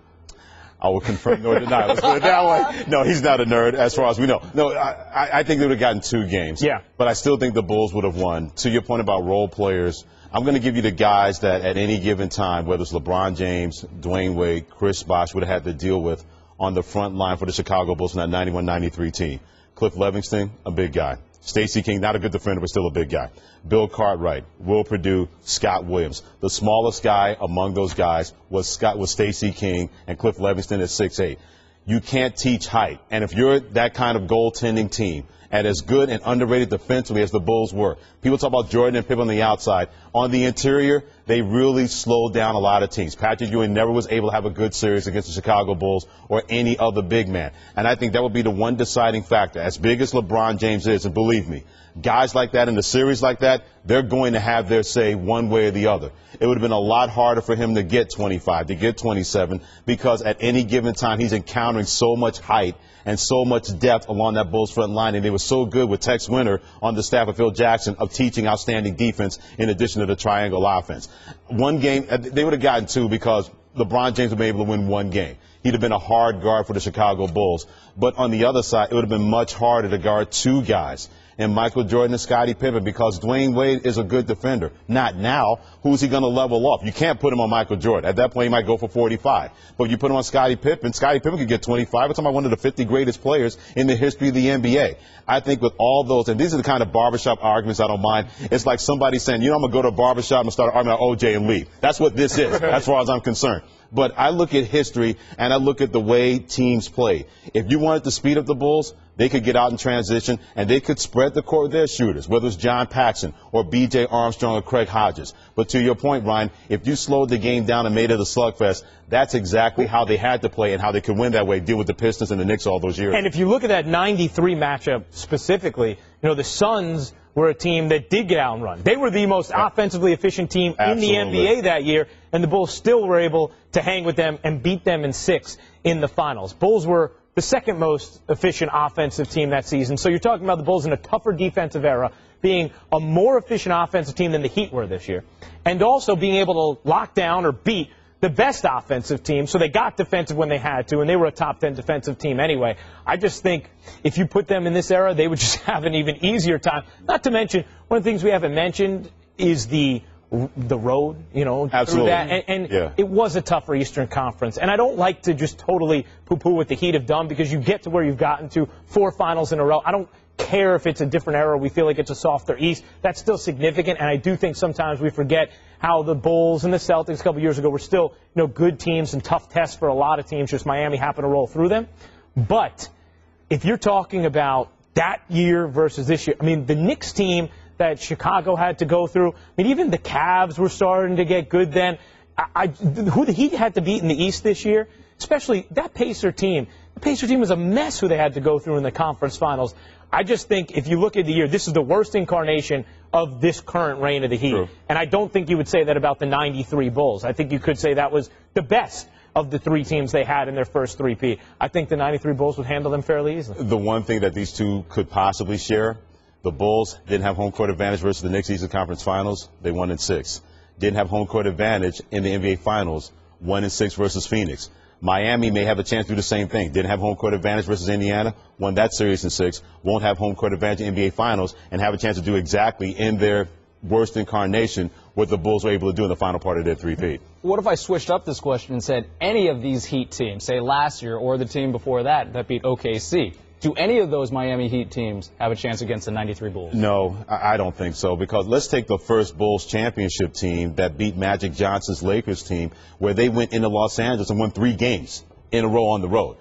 I will confirm nor deny. Let's put it that way. No, he's not a nerd as far as we know. No, I think they would have gotten 2 games.
Yeah.
But I still think the Bulls would have won. To your point about role players, I'm going to give you the guys that at any given time, whether it's LeBron James, Dwayne Wade, Chris Bosh, would have had to deal with on the front line for the Chicago Bulls in that 91-93 team. Cliff Livingston, a big guy. Stacey King, not a good defender, but still a big guy. Bill Cartwright, Will Perdue, Scott Williams. The smallest guy among those guys was Stacey King, and Cliff Livingston at 6'8". You can't teach height. And if you're that kind of goaltending team, and as good and underrated defensively as the Bulls were, people talk about Jordan and Pippen on the outside. On the interior, they really slowed down a lot of teams. Patrick Ewing never was able to have a good series against the Chicago Bulls or any other big man. And I think that would be the one deciding factor. As big as LeBron James is, and believe me, guys like that in a series like that, they're going to have their say one way or the other. It would have been a lot harder for him to get 25, to get 27, because at any given time he's encountering so much height and so much depth along that Bulls front line. And they were so good with Tex Winter on the staff of Phil Jackson of teaching outstanding defense in addition to the triangle offense. One game, they would have gotten two because LeBron James would have been able to win one game. He'd have been a hard guard for the Chicago Bulls. But on the other side, it would have been much harder to guard two guys, and Michael Jordan and Scottie Pippen, because Dwayne Wade is a good defender. Not now. Who's he going to level off? You can't put him on Michael Jordan. At that point, he might go for 45. But if you put him on Scottie Pippen could get 25. We're talking about one of the 50 greatest players in the history of the NBA. I think with all those, and these are the kind of barbershop arguments I don't mind. It's like somebody saying, I'm going to go to a barbershop and start arguing about OJ and leave. That's what this is, as far as I'm concerned. But I look at history, and I look at the way teams play. If you wanted to speed up the Bulls, they could get out in transition, and they could spread the court with their shooters, whether it's John Paxson or B.J. Armstrong or Craig Hodges. But to your point, Ryan, if you slowed the game down and made it a slugfest, that's exactly how they had to play and how they could win that way, deal with the Pistons and the Knicks all those years.
And if you look at that 93 matchup specifically, the Suns were a team that did get out and run. They were the most offensively efficient team in the NBA that year, and the Bulls still were able to hang with them and beat them in 6 in the finals. Bulls were the second most efficient offensive team that season. So you're talking about the Bulls in a tougher defensive era being a more efficient offensive team than the Heat were this year, and also being able to lock down or beat the best offensive team. So they got defensive when they had to, and they were a top 10 defensive team anyway. I just think if you put them in this era, they would just have an even easier time. Not to mention, one of the things we haven't mentioned is the road,
Absolutely.
through that. And It was a tougher Eastern Conference. And I don't like to just totally poo-poo what the Heat have done, because you get to where you've gotten to 4 finals in a row. I don't care if it's a different era. We feel like it's a softer East. That's still significant. And I do think sometimes we forget how the Bulls and the Celtics a couple years ago were still, good teams and tough tests for a lot of teams. Just Miami happened to roll through them. But if you're talking about that year versus this year, the Knicks team that Chicago had to go through, even the Cavs were starting to get good then. Who the Heat had to beat in the East this year, especially that Pacer team. The Pacer team was a mess who they had to go through in the conference finals. I just think if you look at the year, this is the worst incarnation of this current reign of the Heat. True. And I don't think you would say that about the 93 Bulls. I think you could say that was the best of the 3 teams they had in their first three-peat. I think the 93 Bulls would handle them fairly easily.
The one thing that these two could possibly share, the Bulls didn't have home court advantage versus the Knicks Eastern Conference Finals. They won in 6. Didn't have home court advantage in the NBA Finals. 1 in 6 versus Phoenix. Miami may have a chance to do the same thing. Didn't have home court advantage versus Indiana. Won that series in 6. Won't have home court advantage in NBA Finals and have a chance to do exactly in their worst incarnation what the Bulls were able to do in the final part of their three-peat.
What if I switched up this question and said any of these Heat teams, say last year or the team before that beat OKC, do any of those Miami Heat teams have a chance against the 93 Bulls?
No, I don't think so, because let's take the first Bulls championship team that beat Magic Johnson's Lakers team, where they went into Los Angeles and won 3 games in a row on the road.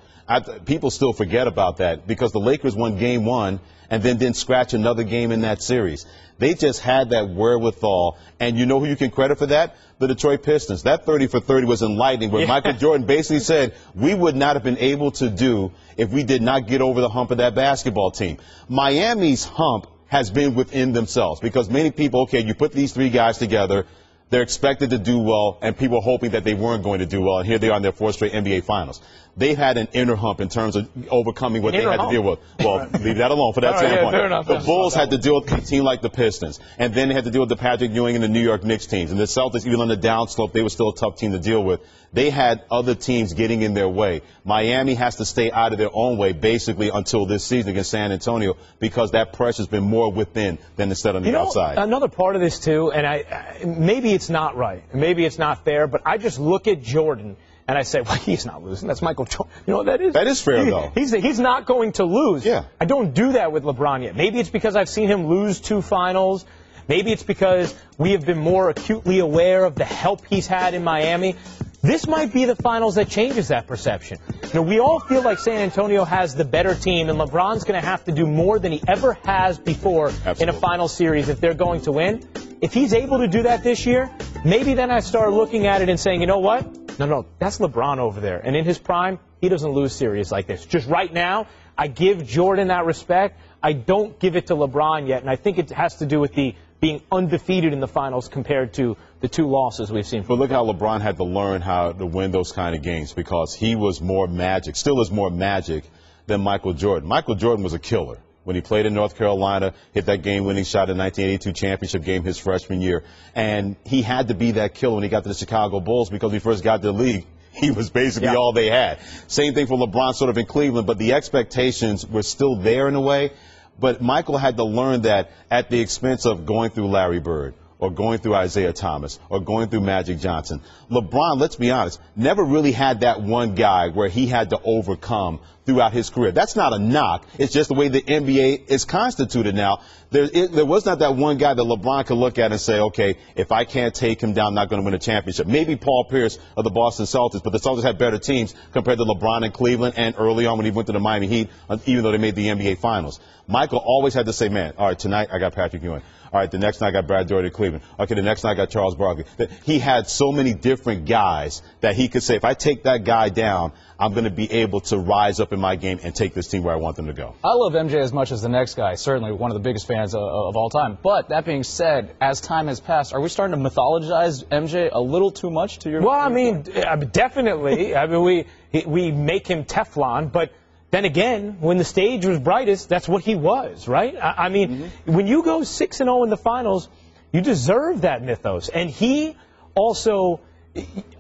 People still forget about that because the Lakers won game 1 and then didn't scratch another game in that series. They just had that wherewithal, and you know who you can credit for that? The Detroit Pistons. That 30 for 30 was enlightening, where Michael Jordan basically said, we would not have been able to do if we did not get over the hump of that basketball team. Miami's hump has been within themselves, because many people, you put these 3 guys together, they're expected to do well, and people are hoping that they weren't going to do well, and here they are in their 4th straight NBA Finals. They had an inner hump in terms of overcoming what they had to deal with. Well, leave that alone for that standpoint. The Bulls had to deal with a team like the Pistons, and then they had to deal with the Patrick Ewing and the New York Knicks teams. And the Celtics, even on the downslope, they were still a tough team to deal with. They had other teams getting in their way. Miami has to stay out of their own way, basically, until this season against San Antonio, because that pressure's been more within than instead on the outside.
Another part of this, too, and maybe it's not right, maybe it's not fair, but I just look at Jordan and I say, well, he's not losing. That's Michael Jordan. You know what that is?
That is fair, though.
He's not going to lose.
Yeah.
I don't do that with LeBron yet. Maybe it's because I've seen him lose 2 finals. Maybe it's because we have been more acutely aware of the help he's had in Miami. This might be the finals that changes that perception. We all feel like San Antonio has the better team, and LeBron's going to have to do more than he ever has before in a final series if they're going to win. If he's able to do that this year, maybe then I start looking at it and saying, you know what? No, that's LeBron over there. And in his prime, he doesn't lose series like this. Just right now, I give Jordan that respect. I don't give it to LeBron yet, and I think it has to do with the being undefeated in the finals compared to the 2 losses we've seen.
But look how LeBron had to learn how to win those kind of games, because he was more magic, still is more magic than Michael Jordan. Michael Jordan was a killer. When he played in North Carolina, hit that game-winning shot in the 1982 championship game his freshman year. And he had to be that killer when he got to the Chicago Bulls, because when he first got to the league, he was basically all they had. Same thing for LeBron sort of in Cleveland, but the expectations were still there in a way. But Michael had to learn that at the expense of going through Larry Bird, or going through Isaiah Thomas, or going through Magic Johnson. LeBron, let's be honest, never really had that one guy where he had to overcome throughout his career. That's not a knock. It's just the way the NBA is constituted now. There was not that one guy that LeBron could look at and say, okay, if I can't take him down, I'm not going to win a championship. Maybe Paul Pierce of the Boston Celtics, but the Celtics had better teams compared to LeBron in Cleveland and early on when he went to the Miami Heat, even though they made the NBA Finals. Michael always had to say, man, all right, tonight I got Patrick Ewing. All right, the next night I got Brad Doherty of Cleveland. Okay, the next night I got Charles Barkley. He had so many different guys that he could say, if I take that guy down, I'm going to be able to rise up in my game and take this team where I want them to go.
I love MJ as much as the next guy, certainly one of the biggest fans of all time. But that being said, as time has passed, are we starting to mythologize MJ a little too much to your...
Well, I mean, definitely. I mean, we make him Teflon, but then again, when the stage was brightest, that's what he was, right? I mean, when you go 6-0 in the finals, you deserve that mythos. And he also,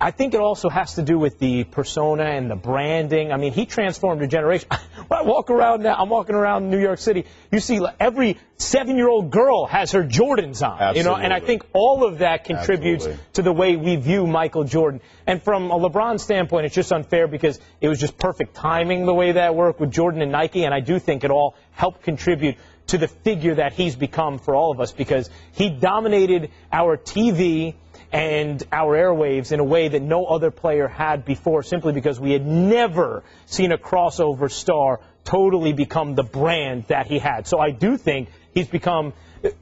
I think it also has to do with the persona and the branding. I mean, he transformed a generation. When I walk around now, I'm walking around New York City, you see every 7-year-old girl has her Jordans on.
Absolutely.
You know, and I think all of that contributes to the way we view Michael Jordan. And from a LeBron standpoint, it's just unfair because it was just perfect timing the way that worked with Jordan and Nike, and I do think it all helped contribute to the figure that he's become for all of us, because he dominated our TV and our airwaves in a way that no other player had before, simply because we had never seen a crossover star totally become the brand that he had. So I do think he's become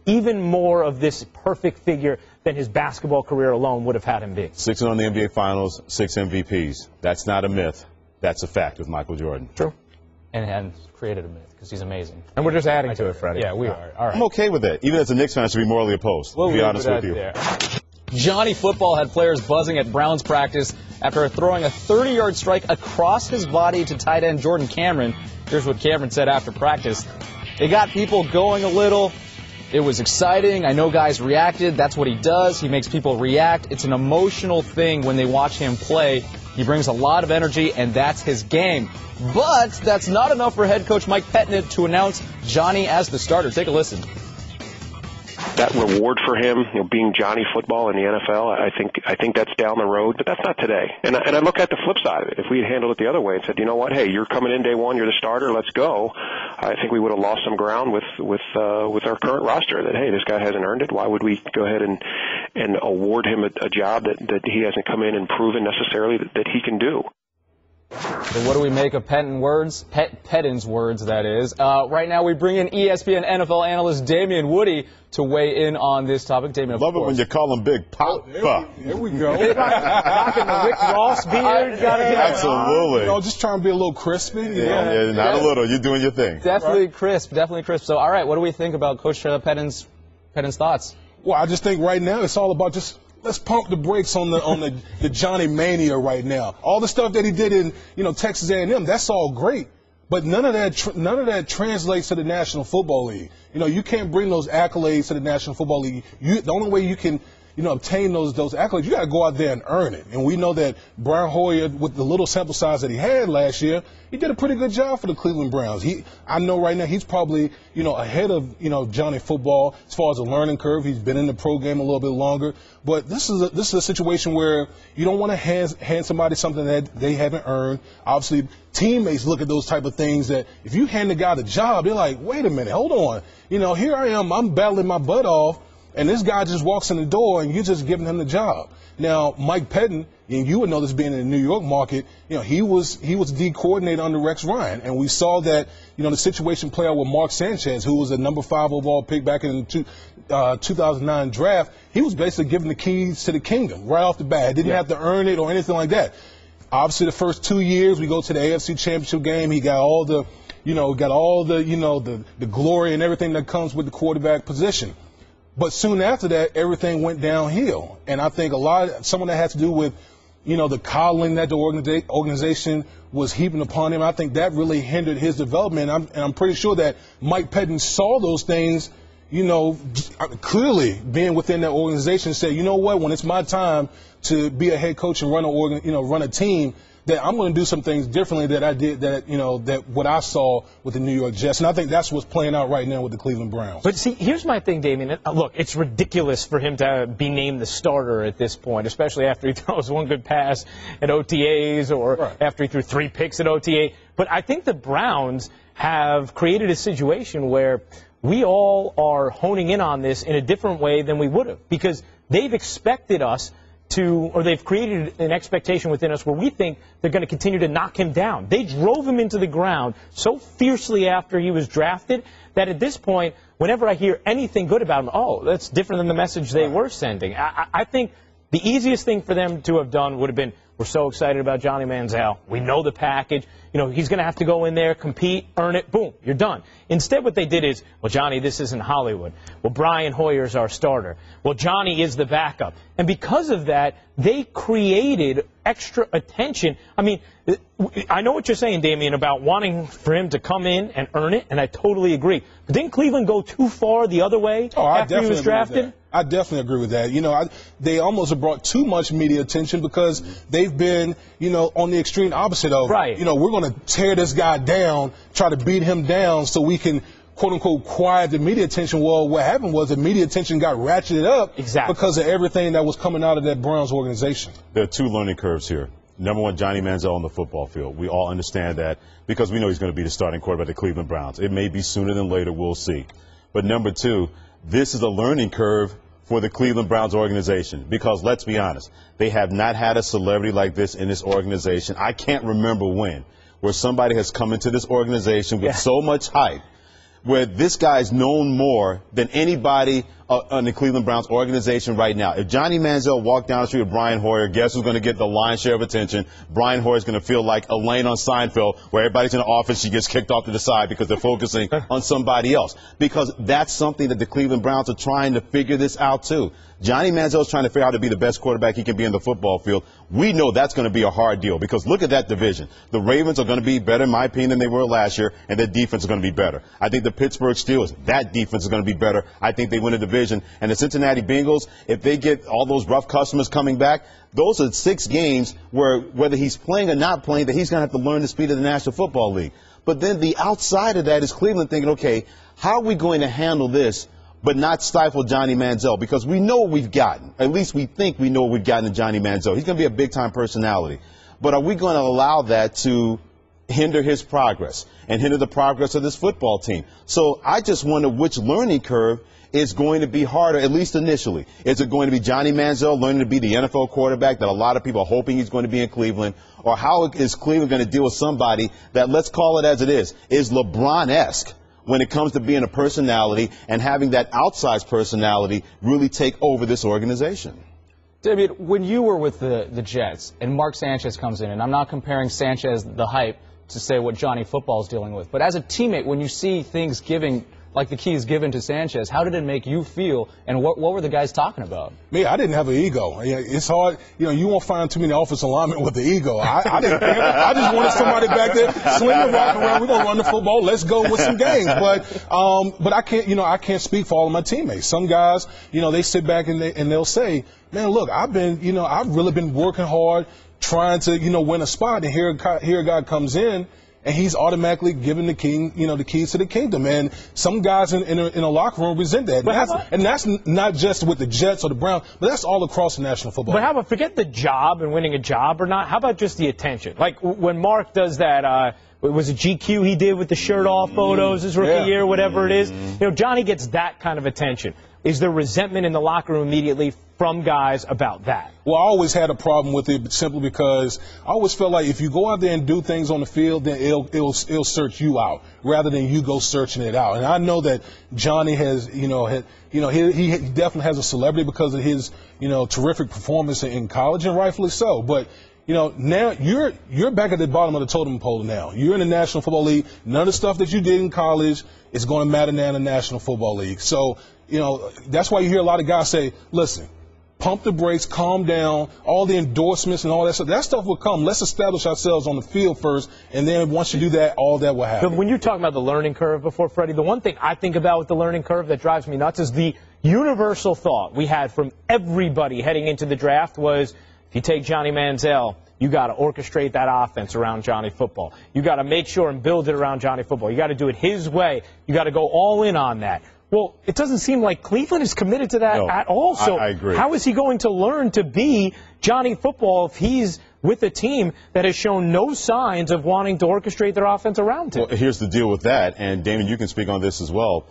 even more of this perfect figure than his basketball career alone would have had him be.
6 in the NBA Finals, 6 MVPs. That's not a myth. That's a fact with Michael Jordan.
True.
And created a myth, because he's amazing.
And we're just adding to it, Freddie.
Yeah, we are. All right.
I'm okay with that. Even as a Knicks fan, I should be morally opposed.
We'll
to be honest with you.
there. Johnny Football had players buzzing at Browns practice after throwing a 30-yard strike across his body to tight end Jordan Cameron. Here's what Cameron said after practice. It got people going a little. It was exciting. I know guys reacted. That's what he does. He makes people react. It's an emotional thing when they watch him play. He brings a lot of energy, and that's his game. But that's not enough for head coach Mike Pettine to announce Johnny as the starter. Take a listen.
That reward for him, being Johnny Football in the NFL, I think that's down the road, but that's not today. And I look at the flip side of it. If we had handled it the other way and said, you know what, hey, you're coming in day one, you're the starter, let's go, I think we would have lost some ground with our current roster. That, hey, this guy hasn't earned it. Why would we go ahead and award him a job that he hasn't come in and proven necessarily that he can do?
So what do we make of Pettine's words, that is. Right now we bring in ESPN NFL analyst Damian Woody to weigh in on this topic. Damian,
love it when you call him Big Papa.
There we go.
Rocking the Rick Ross beard.
Absolutely.
Just trying to be a little crispy.
Yeah, not a little. You're doing your thing.
Definitely crisp. So, all right, what do we think about Coach Pettine's thoughts?
Well, I just think right now it's all about just let's pump the brakes on the Johnny Mania right now. All the stuff that he did in Texas A&M, that's all great, but none of that translates to the National Football League. You can't bring those accolades to the National Football League. The only way you can obtain those accolades, you got to go out there and earn it. And we know that Brian Hoyer, with the little sample size that he had last year, he did a pretty good job for the Cleveland Browns. I know right now he's probably, ahead of Johnny Football as far as a learning curve. He's been in the pro game a little bit longer. But this is a situation where you don't want to hand somebody something that they haven't earned. Obviously, teammates look at those type of things that if you hand the guy the job, they're like, wait a minute, hold on. Here I am, I'm battling my butt off, and this guy just walks in the door and you're just giving him the job. Now, Mike Pettine, and you would know this being in the New York market, he was D coordinator under Rex Ryan, and we saw that, the situation play out with Mark Sanchez, who was a number 5 overall pick back in 2009 draft, he was basically given the keys to the kingdom right off the bat. He didn't have to earn it or anything like that. Obviously, the first 2 years, we go to the AFC Championship game. He got all the, the glory and everything that comes with the quarterback position. But soon after that, everything went downhill. And I think some of that has to do with, the coddling that the organization was heaping upon him. I think that really hindered his development. And I'm pretty sure that Mike Pettin saw those things, clearly being within that organization, said, you know what, when it's my time to be a head coach and run a team, that I'm going to do some things differently that I did, that what I saw with the New York Jets. And I think that's what's playing out right now with the Cleveland Browns.
But see, here's my thing, Damien. Look, it's ridiculous for him to be named the starter at this point, especially after he throws one good pass at OTAs or after he threw 3 picks at OTA. But I think the Browns have created a situation where we all are honing in on this in a different way than we would have, because they've expected us or they've created an expectation within us where we think they're going to continue to knock him down. They drove him into the ground so fiercely after he was drafted that at this point, whenever I hear anything good about him, oh, that's different than the message they were sending. I think the easiest thing for them to have done would have been, we're so excited about Johnny Manziel. We know the package. He's going to have to go in there, compete, earn it. Boom, you're done. Instead, what they did is, well, Johnny, this isn't Hollywood. Well, Brian Hoyer's our starter. Well, Johnny is the backup. And because of that, they created extra attention. I mean, I know what you're saying, Damien, about wanting for him to come in and earn it, and I totally agree. But didn't Cleveland go too far the other way after he was drafted?
I definitely agree with that. They almost have brought too much media attention because they've been, on the extreme opposite of, we're going to tear this guy down, try to beat him down so we can, quote unquote, quiet the media attention. Well, what happened was the media attention got ratcheted up because of everything that was coming out of that Browns organization.
There are 2 learning curves here. Number one, Johnny Manziel on the football field. We all understand that because we know he's going to be the starting quarterback of the Cleveland Browns. It may be sooner than later. We'll see. But number 2, this is a learning curve for the Cleveland Browns organization because, let's be honest, they have not had a celebrity like this in this organization. I can't remember where somebody has come into this organization with so much hype, where this guy is known more than anybody on the Cleveland Browns organization right now. If Johnny Manziel walked down the street with Brian Hoyer, guess who's going to get the lion's share of attention? Brian Hoyer is going to feel like Elaine on Seinfeld, where everybody's in the office, she gets kicked off to the side because they're focusing on somebody else. Because that's something that the Cleveland Browns are trying to figure this out too. Johnny Manziel is trying to figure out how to be the best quarterback he can be in the football field. We know that's going to be a hard deal because look at that division. The Ravens are going to be better, in my opinion, than they were last year, and their defense is going to be better. I think the Pittsburgh Steelers, that defense is going to be better. I think they win the division. And the Cincinnati Bengals, if they get all those rough customers coming back, those are 6 games where, whether he's playing or not playing, that he's going to have to learn the speed of the National Football League. But then the outside of that is Cleveland thinking, okay, how are we going to handle this but not stifle Johnny Manziel? Because we know what we've gotten. At least we think we know what we've gotten in Johnny Manziel. He's going to be a big-time personality. But are we going to allow that to hinder his progress and hinder the progress of this football team? So I just wonder which learning curve is going to be harder, at least initially. Is it going to be Johnny Manziel learning to be the NFL quarterback that a lot of people are hoping he's going to be in Cleveland? Or how is Cleveland going to deal with somebody that, let's call it as it is LeBron-esque when it comes to being a personality and having that outsized personality really take over this organization?
David, when you were with the Jets and Mark Sanchez comes in, and I'm not comparing Sanchez, the hype, to say what Johnny Football is dealing with, but as a teammate, when you see things giving, like the keys given to Sanchez, how did it make you feel, and what were the guys talking about?
Me, I didn't have an ego. It's hard. You won't find too many offensive linemen with the ego. I didn't care. I just wanted somebody back there slinging, rocking around. We're going to run the football. Let's go with some games. But I can't, I can't speak for all of my teammates. Some guys, they sit back and they'll say, man, look, I've really been working hard trying to, win a spot, and here a guy comes in, and he's automatically given the keys to the kingdom. And some guys in a locker room resent that. And that's not just with the Jets or the Browns, but that's all across the National Football League.
But how about, forget the job and winning a job or not, how about just the attention? Like when Mark does that, was it GQ he did with the shirt off photos his rookie year, whatever it is? Johnny gets that kind of attention. is there resentment in the locker room immediately from guys about that?
Well, I always had a problem with it simply because I always felt like if you go out there and do things on the field, then it'll search you out rather than you go searching it out. And I know that Johnny has, he definitely has a celebrity because of his, terrific performance in college, and rightfully so. But now you're back at the bottom of the totem pole now. You're in the National Football League. None of the stuff that you did in college is going to matter now in the National Football League. So, that's why you hear a lot of guys say, listen, pump the brakes, calm down, all the endorsements and all that stuff. That stuff will come. Let's establish ourselves on the field first, and then once you do that, all that will happen.
When you're talking about the learning curve before, Freddie, the one thing I think about with the learning curve that drives me nuts is the universal thought we had from everybody heading into the draft was, if you take Johnny Manziel, you got to orchestrate that offense around Johnny football. You got to make sure and build it around Johnny football. You got to do it his way. You got to go all in on that. Well, it doesn't seem like Cleveland is committed to that at all. So
I agree.
How is he going to learn to be Johnny football if he's with a team that has shown no signs of wanting to orchestrate their offense around him?
Well, here's the deal with that, and Damon, you can speak on this as well.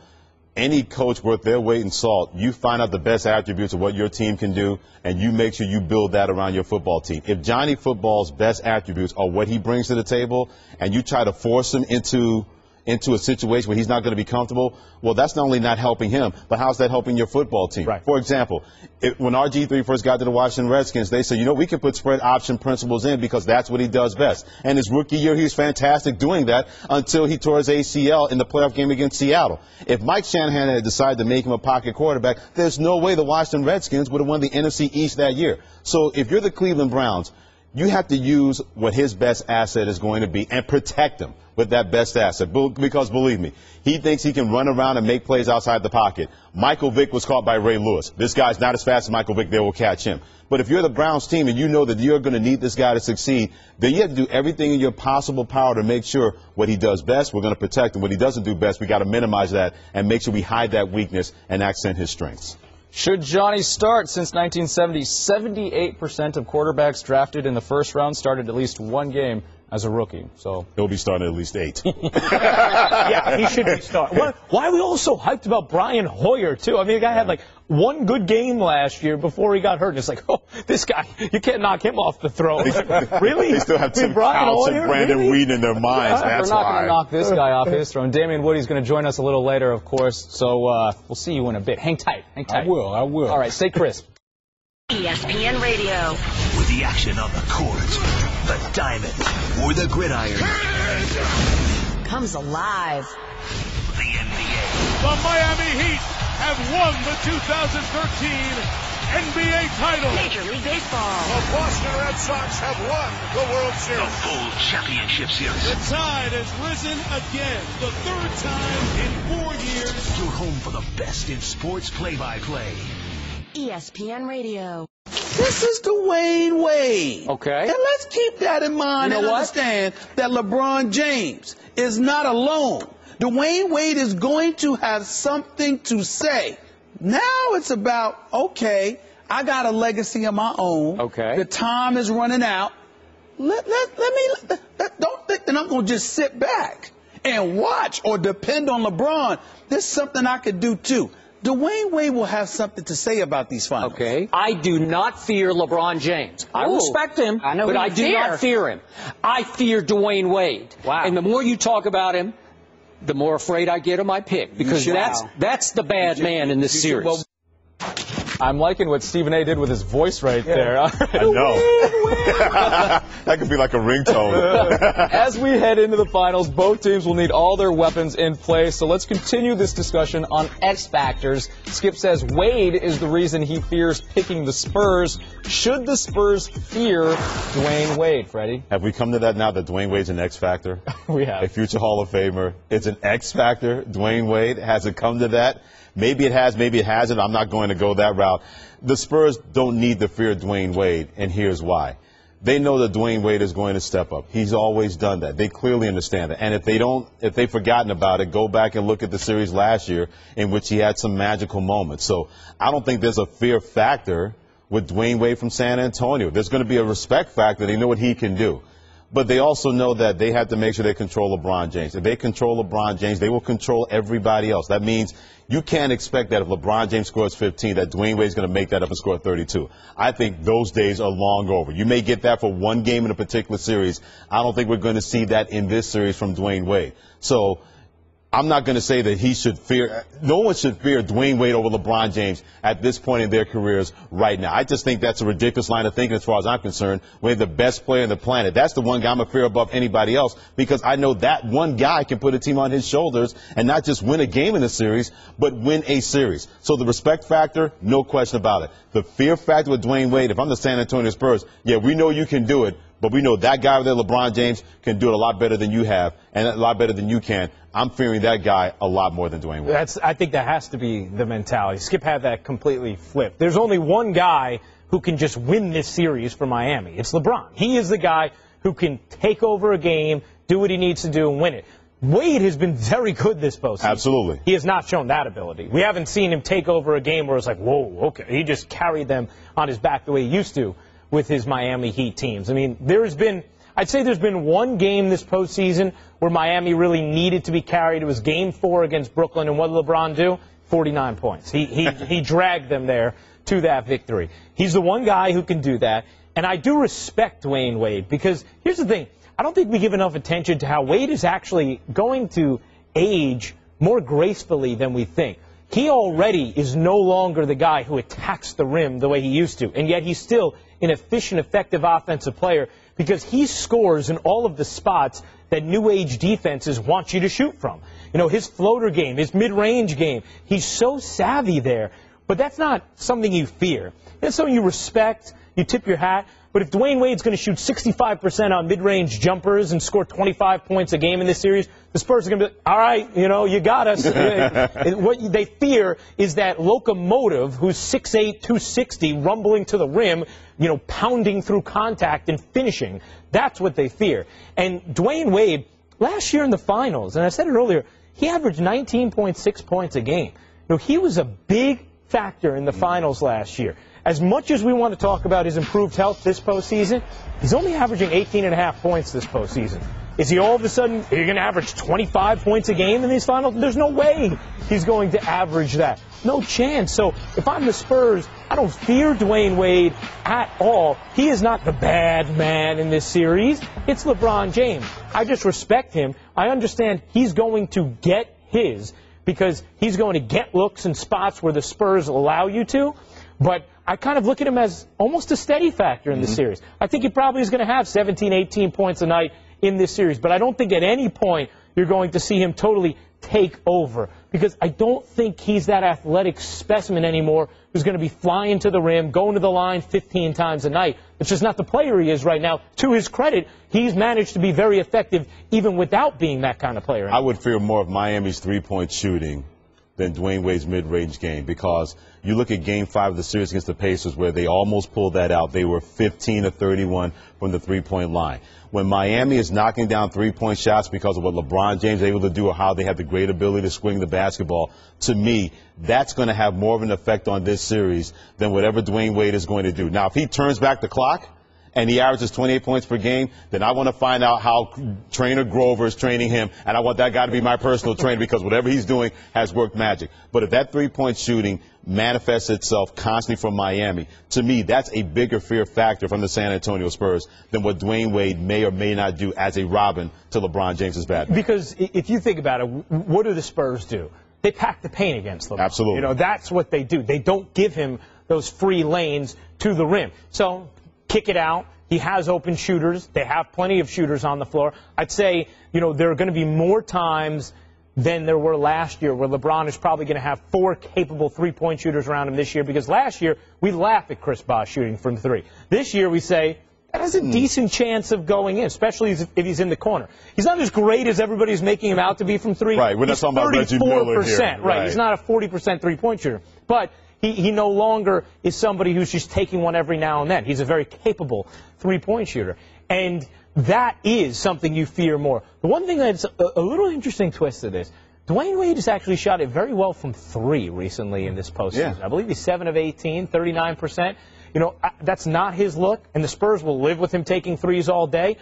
Any coach worth their weight in salt, you find out the best attributes of what your team can do, and you make sure you build that around your football team. If Johnny football's best attributes are what he brings to the table, and you try to force him into a situation where he's not going to be comfortable, well, that's not only not helping him, but how's that helping your football team?
Right.
For example, when RG3 first got to the Washington Redskins, they said, we can put spread option principles in because that's what he does best. And his rookie year, he was fantastic doing that until he tore his ACL in the playoff game against Seattle. If Mike Shanahan had decided to make him a pocket quarterback, there's no way the Washington Redskins would have won the NFC East that year. So if you're the Cleveland Browns, you have to use what his best asset is going to be and protect him with that best asset. Because believe me, he thinks he can run around and make plays outside the pocket. Michael Vick was caught by Ray Lewis. This guy's not as fast as Michael Vick. They will catch him. But if you're the Browns team and you know that you're going to need this guy to succeed, then you have to do everything in your possible power to make sure what he does best, we're going to protect him. What he doesn't do best, we got to minimize that and make sure we hide that weakness and accent his strengths.
Should Johnny start? Since 1970, 78% of quarterbacks drafted in the first round started at least one game as a rookie. So
he'll be starting at least 8.
Yeah, he should be starting. Why are we all so hyped about Brian Hoyer, too? I mean, the guy had like one good game last year before he got hurt. And it's like, oh, this guy, you can't knock him off the throne. Like, really?
They still have Tim Couch and Brandon Weeden in their minds.
Yeah,
that's
we're not
why.
going to knock this guy off his throne. Damian Woody's going to join us a little later, of course. So we'll see you in a bit. Hang tight. Hang tight.
I will.
All right, stay crisp.
ESPN Radio.
With the action on the court, the diamond, or the gridiron.
Comes alive.
The NBA.
The Miami Heat have won the 2013 NBA title.
Major League Baseball.
The Boston Red Sox have won the World Series.
The full championship series.
The tide has risen again. The third time in 4 years.
You're home for the best in sports play-by-play.
ESPN Radio.
This is Dwayne Wade.
Okay.
And let's keep that in mind and understand that LeBron James is not alone. Dwayne Wade is going to have something to say. Now it's about, okay, I got a legacy of my own.
Okay.
The time is running out. Don't think that I'm going to just sit back and watch or depend on LeBron. There's something I could do too. Dwayne Wade will have something to say about these finals.
Okay. I do not fear LeBron James. I respect him, but I do not fear him. I fear Dwayne Wade. Wow. And the more you talk about him, the more afraid I get of my pick, because that's the bad man in this series.
Well, I'm liking what Stephen A. did with his voice right there.
I know. That could be like a ringtone.
As we head into the finals, both teams will need all their weapons in place. So let's continue this discussion on X factors. Skip says Wade is the reason he fears picking the Spurs. Should the Spurs fear Dwayne Wade, Freddie?
Have we come to that now that Dwayne Wade's an X factor?
We have.
A future Hall of Famer. It's an X factor. Dwayne Wade. Has it come to that? Maybe it has, maybe it hasn't. I'm not going to go that route. The Spurs don't need to fear Dwayne Wade, and here's why. They know that Dwayne Wade is going to step up. He's always done that. They clearly understand that. And if they've forgotten about it, go back and look at the series last year in which he had some magical moments. So I don't think there's a fear factor with Dwayne Wade from San Antonio. There's going to be a respect factor. They know what he can do. but they also know that they have to make sure they control LeBron James. If they control LeBron James, they will control everybody else. That means you can't expect that if LeBron James scores 15, that Dwayne Wade's going to make that up and score 32. I think those days are long over. You may get that for one game in a particular series. I don't think we're going to see that in this series from Dwayne Wade. So I'm not going to say that he should fear. No one should fear Dwayne Wade over LeBron James at this point in their careers right now. I just think that's a ridiculous line of thinking as far as I'm concerned. Wade's the best player on the planet. That's the one guy I'm going to fear above anybody else because I know that one guy can put a team on his shoulders and not just win a game in a series, but win a series. So the respect factor, no question about it. The fear factor with Dwayne Wade, if I'm the San Antonio Spurs, yeah, we know you can do it. But we know that guy there, LeBron James, can do it a lot better than you have and a lot better than you can. I'm fearing that guy a lot more than Dwayne Wade.
I think that has to be the mentality. Skip had that completely flipped. There's only one guy who can just win this series for Miami. It's LeBron. He is the guy who can take over a game, do what he needs to do, and win it. Wade has been very good this postseason.
Absolutely.
He has not shown that ability. We haven't seen him take over a game where it's like, whoa, okay. He just carried them on his back the way he used to with his Miami Heat teams. I mean, I'd say there's been one game this postseason where Miami really needed to be carried. It was Game 4 against Brooklyn, and what did LeBron do? 49 points. He dragged them there to that victory. He's the one guy who can do that, and I do respect Dwayne Wade because here's the thing. I don't think we give enough attention to how Wade is actually going to age more gracefully than we think. He already is no longer the guy who attacks the rim the way he used to, and yet he's still an efficient, effective offensive player because he scores in all of the spots that new age defenses want you to shoot from. You know, his floater game, his mid-range game, he's so savvy there. But that's not something you fear. It's something you respect, you tip your hat. But if Dwayne Wade's going to shoot 65% on mid-range jumpers and score 25 points a game in this series, the Spurs are going to be, all right, you know, you got us. What they fear is that locomotive who's 6'8", 260, rumbling to the rim, you know, pounding through contact and finishing. That's what they fear. And Dwayne Wade, last year in the finals, and I said it earlier, he averaged 19.6 points a game. You know, he was a big factor in the finals last year. As much as we want to talk about his improved health this postseason, he's only averaging 18.5 points this postseason. Is he all of a sudden, are you going to average 25 points a game in these finals? There's no way he's going to average that. No chance. So if I'm the Spurs, I don't fear Dwayne Wade at all. He is not the bad man in this series. It's LeBron James. I just respect him. I understand he's going to get his because he's going to get looks in spots where the Spurs allow you to. But I kind of look at him as almost a steady factor in this series. I think he probably is going to have 17, 18 points a night in this series. But I don't think at any point you're going to see him totally take over because I don't think he's that athletic specimen anymore who's going to be flying to the rim, going to the line 15 times a night. It's just not the player he is right now. To his credit, he's managed to be very effective even without being that kind of player anymore.
I would fear more of Miami's three-point shooting than Dwayne Wade's mid-range game because you look at Game 5 of the series against the Pacers where they almost pulled that out. They were 15 of 31 from the three-point line. When Miami is knocking down three-point shots because of what LeBron James is able to do or how they have the great ability to swing the basketball, to me, that's going to have more of an effect on this series than whatever Dwayne Wade is going to do. Now, if he turns back the clock and he averages 28 points per game, then I want to find out how Trainer Grover is training him, and I want that guy to be my personal trainer because whatever he's doing has worked magic. But if that three-point shooting manifests itself constantly from Miami, to me, that's a bigger fear factor from the San Antonio Spurs than what Dwayne Wade may or may not do as a Robin to LeBron James's Batman.
Because if you think about it, what do the Spurs do? They pack the paint against LeBron.
Absolutely.
You know, that's what they do. They don't give him those free lanes to the rim. So kick it out. He has open shooters. They have plenty of shooters on the floor. I'd say, you know, there are going to be more times than there were last year where LeBron is probably going to have 4 capable three-point shooters around him this year because last year we laughed at Chris Bosh shooting from 3. This year we say that has a decent chance of going in, especially if he's in the corner. He's not as great as everybody's making him out to be from 3.
Right, we're not talking about Reggie Miller here.
Right, he's not a 40% three-point shooter. But he no longer is somebody who's just taking one every now and then. He's a very capable three-point shooter. And that is something you fear more. The one thing that's a little interesting twist to this, Dwayne Wade has actually shot it very well from 3 recently in this postseason. Yeah. I believe he's 7 of 18, 39%. You know, that's not his look, and the Spurs will live with him taking threes all day.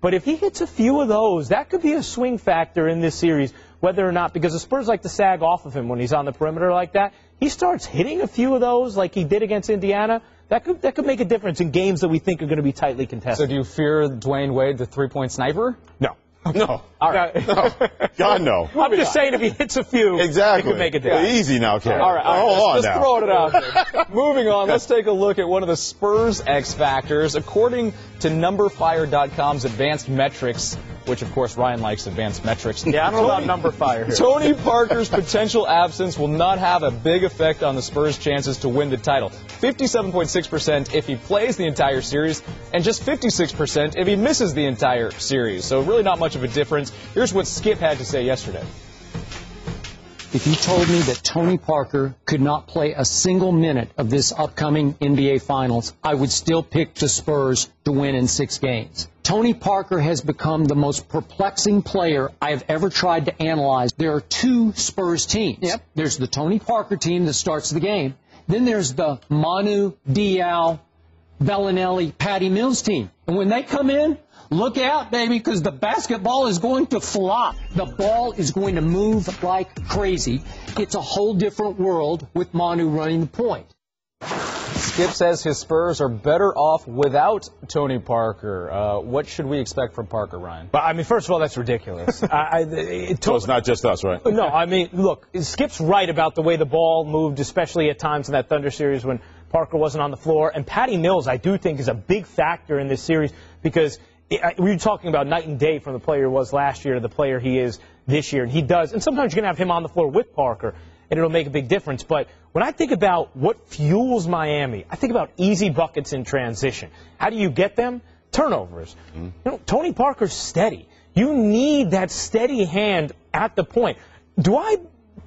But if he hits a few of those, that could be a swing factor in this series, whether or not, because the Spurs like to sag off of him when he's on the perimeter like that. He starts hitting a few of those like he did against Indiana. That could make a difference in games that we think are going to be tightly contested.
So do you fear Dwayne Wade, the three-point sniper?
No.
No.
All right.
No. God, no.
I'm just saying if he hits a few,
exactly.
it could make a difference.
Easy now, Ken.
All right.
Hold on
just
now.
throwing it out there. Moving on, let's take a look at one of the Spurs X factors. According to NumberFire.com's advanced metrics, which, of course, Ryan likes advanced metrics.
Yeah, I don't know about number fire here.
Tony Parker's potential absence will not have a big effect on the Spurs' chances to win the title. 57.6% if he plays the entire series, and just 56% if he misses the entire series. So really not much of a difference. Here's what Skip had to say yesterday.
If you told me that Tony Parker could not play a single minute of this upcoming NBA Finals, I would still pick the Spurs to win in 6 games. Tony Parker has become the most perplexing player I have ever tried to analyze. There are 2 Spurs teams. Yep. There's the Tony Parker team that starts the game. Then there's the Manu, Diaw, Bellinelli, Patty Mills team. And when they come in, look out, baby, because the basketball is going to flop. The ball is going to move like crazy. It's a whole different world with Manu running the point.
Skip says his Spurs are better off without Tony Parker. What should we expect from Parker, Ryan?
But, I mean, first of all, that's ridiculous.
So it's not just us, right?
No, I mean, look, Skip's right about the way the ball moved, especially at times in that Thunder series when Parker wasn't on the floor. And Patty Mills, I do think, is a big factor in this series because we were talking about night and day from the player he was last year to the player he is this year. And he does. And sometimes you're going to have him on the floor with Parker, and it'll make a big difference. But when I think about what fuels Miami, I think about easy buckets in transition. How do you get them? Turnovers. You know, Tony Parker's steady. You need that steady hand at the point. Do I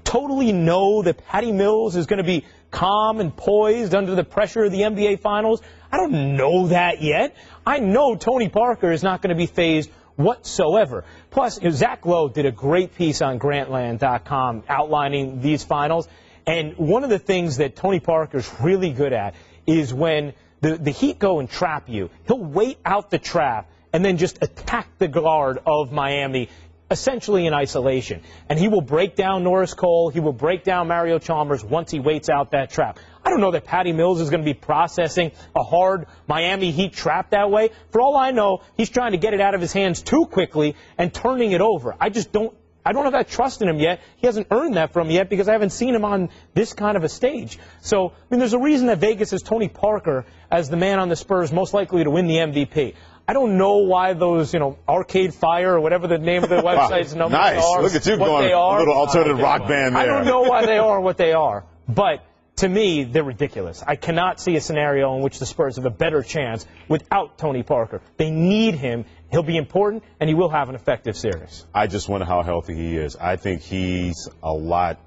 totally know that Patty Mills is going to be calm and poised under the pressure of the NBA Finals? I don't know that yet. I know Tony Parker is not going to be fazed whatsoever. Plus, Zach Lowe did a great piece on Grantland.com outlining these finals. And one of the things that Tony Parker's really good at is when the Heat go and trap you, he'll wait out the trap and then just attack the guard of Miami, essentially in isolation. And he will break down Norris Cole, he will break down Mario Chalmers once he waits out that trap. I don't know that Patty Mills is going to be processing a hard Miami Heat trap that way. For all I know, he's trying to get it out of his hands too quickly and turning it over. I don't have that trust in him yet. He hasn't earned that from me yet because I haven't seen him on this kind of a stage. So, I mean, there's a reason that Vegas has Tony Parker as the man on the Spurs most likely to win the MVP. I don't know why those, Arcade Fire or whatever the name of the website's numbers
nice.
are.
Look at you going a little alternative rock band there.
I don't know why they are what they are. But to me, they're ridiculous. I cannot see a scenario in which the Spurs have a better chance without Tony Parker. They need him. He'll be important, and he will have an effective series.
I just wonder how healthy he is. I think he's a lot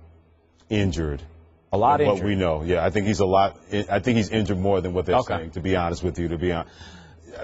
injured.
A lot injured.
What we know. Yeah, I think he's injured more than what they're saying, to be honest with you,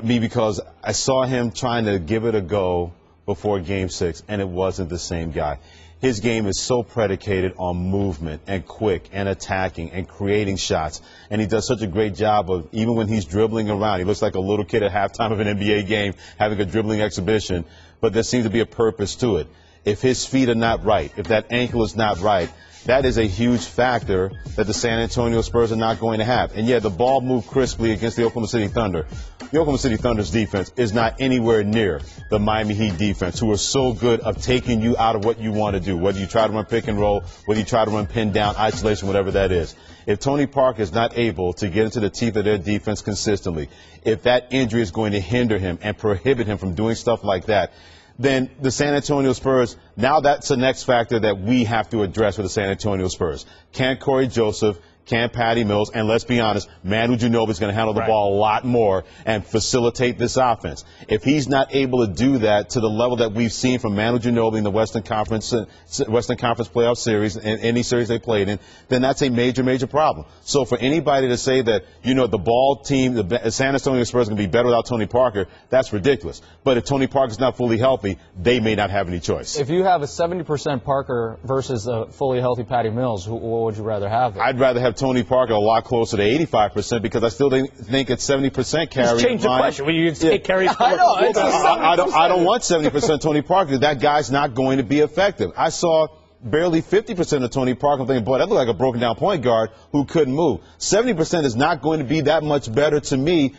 because I saw him trying to give it a go before Game 6, and it wasn't the same guy. His game is so predicated on movement and quick and attacking and creating shots. And he does such a great job of, even when he's dribbling around, he looks like a little kid at halftime of an NBA game having a dribbling exhibition, but there seems to be a purpose to it. If his feet are not right, if that ankle is not right, that is a huge factor that the San Antonio Spurs are not going to have. And yeah, the ball moved crisply against the Oklahoma City Thunder. The Oklahoma City Thunder's defense is not anywhere near the Miami Heat defense, who are so good of taking you out of what you want to do, whether you try to run pick and roll, whether you try to run pin down, isolation, whatever that is. If Tony Parker is not able to get into the teeth of their defense consistently, if that injury is going to hinder him and prohibit him from doing stuff like that, then the San Antonio Spurs, now that's the next factor that we have to address with the San Antonio Spurs. Can Corey Joseph, can Patty Mills, and let's be honest, Manu Ginobili is going to handle the ball a lot more and facilitate this offense. If he's not able to do that to the level that we've seen from Manu Ginobili in the Western Conference playoff series, in any series they played in, then that's a major, major problem. So for anybody to say that, the ball team, the San Antonio Spurs are going to be better without Tony Parker, that's ridiculous. But if Tony Parker's not fully healthy, they may not have any choice.
If you have a 70% Parker versus a fully healthy Patty Mills, what would you rather have?
I'd rather have Tony Parker a lot closer to 85% because I still think it's 70% carry.
Just change the question. Will you take carry?
I don't want 70% Tony Parker. That guy's not going to be effective. I saw barely 50% of Tony Parker. I'm thinking, boy, that looked like a broken down point guard who couldn't move. 70% is not going to be that much better to me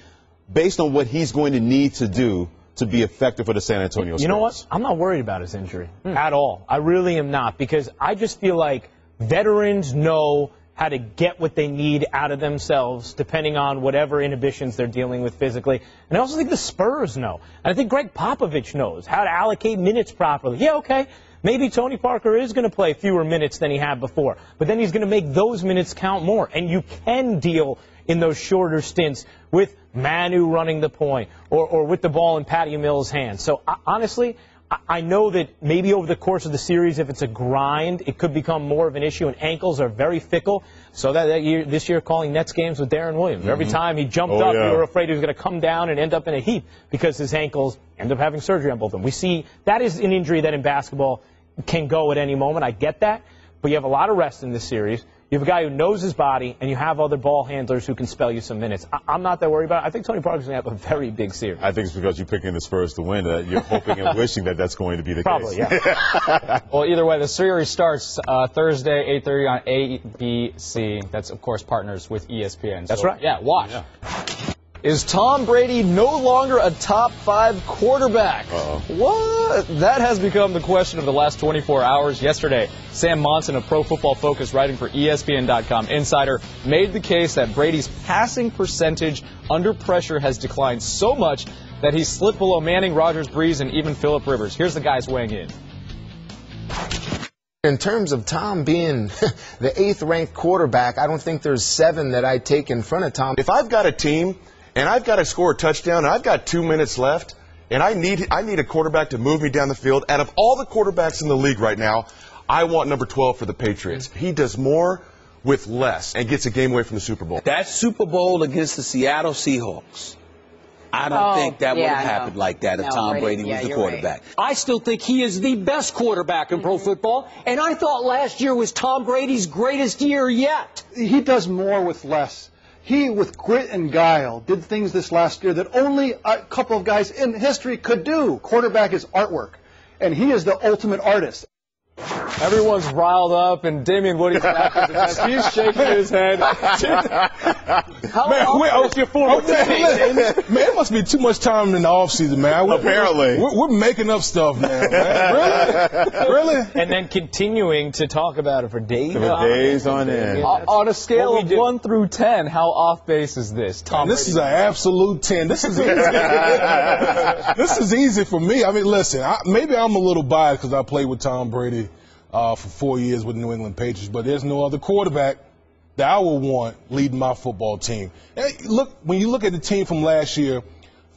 based on what he's going to need to do to be effective for the San Antonio Spurs.
You know what? I'm not worried about his injury at all. I really am not, because I just feel like veterans know how to get what they need out of themselves depending on whatever inhibitions they're dealing with physically. And I also think the Spurs know. And I think Greg Popovich knows how to allocate minutes properly. Yeah, okay, maybe Tony Parker is going to play fewer minutes than he had before, but then he's going to make those minutes count more. And you can deal in those shorter stints with Manu running the point or with the ball in Patty Mills' hands. So honestly, I know that maybe over the course of the series, if it's a grind, it could become more of an issue, and ankles are very fickle. So this year calling Nets games with Darren Williams. Every time he jumped up, we were afraid he was going to come down and end up in a heap because his ankles end up having surgery on both of them. We see that is an injury that in basketball can go at any moment. I get that. But you have a lot of rest in this series. You have a guy who knows his body, and you have other ball handlers who can spell you some minutes. I'm not that worried about it. I think Tony Parker's going to have a very big series.
I think it's because you're picking the Spurs to win that you're hoping and wishing that that's going to be the
Probably,
case.
Yeah.
Well, either way, the series starts Thursday, 8:30 on ABC. That's, of course, partners with ESPN.
That's right.
Yeah, watch. Yeah. Is Tom Brady no longer a top 5 quarterback? What? That has become the question of the last 24 hours. Yesterday, Sam Monson of Pro Football Focus, writing for ESPN.com Insider, made the case that Brady's passing percentage under pressure has declined so much that he's slipped below Manning, Rodgers, Breeze, and even Phillip Rivers. Here's the guys weighing in.
In terms of Tom being the 8th-ranked quarterback, I don't think there's 7 that I'd take in front of Tom.
If I've got a team and I've got to score a touchdown and I've got 2 minutes left and I need a quarterback to move me down the field, out of all the quarterbacks in the league right now, I want number 12 for the Patriots. He does more with less and gets a game away from the Super Bowl.
That Super Bowl against the Seattle Seahawks, I don't think that would have happened like that if Tom Brady was the quarterback.
I still think he is the best quarterback in pro football, and I thought last year was Tom Brady's greatest year yet.
He does more with less. He, with grit and guile, did things this last year that only a couple of guys in history could do. Quarterback is artwork, and he is the ultimate artist.
Everyone's riled up, and Damian Woody's back at the desk. He's shaking his head.
What's your forward? Man, it must be too much time in the offseason, man.
Apparently.
We're making up stuff now, man. Really?
And then continuing to talk about it for days.
On end.
On a scale of 1 through 10, how off base is this?
This is an absolute 10. This is easy. This is easy for me. I mean, listen, maybe I'm a little biased because I played with Tom Brady for 4 years with the New England Patriots, but there's no other quarterback that I would want leading my football team. Hey, look, when you look at the team from last year,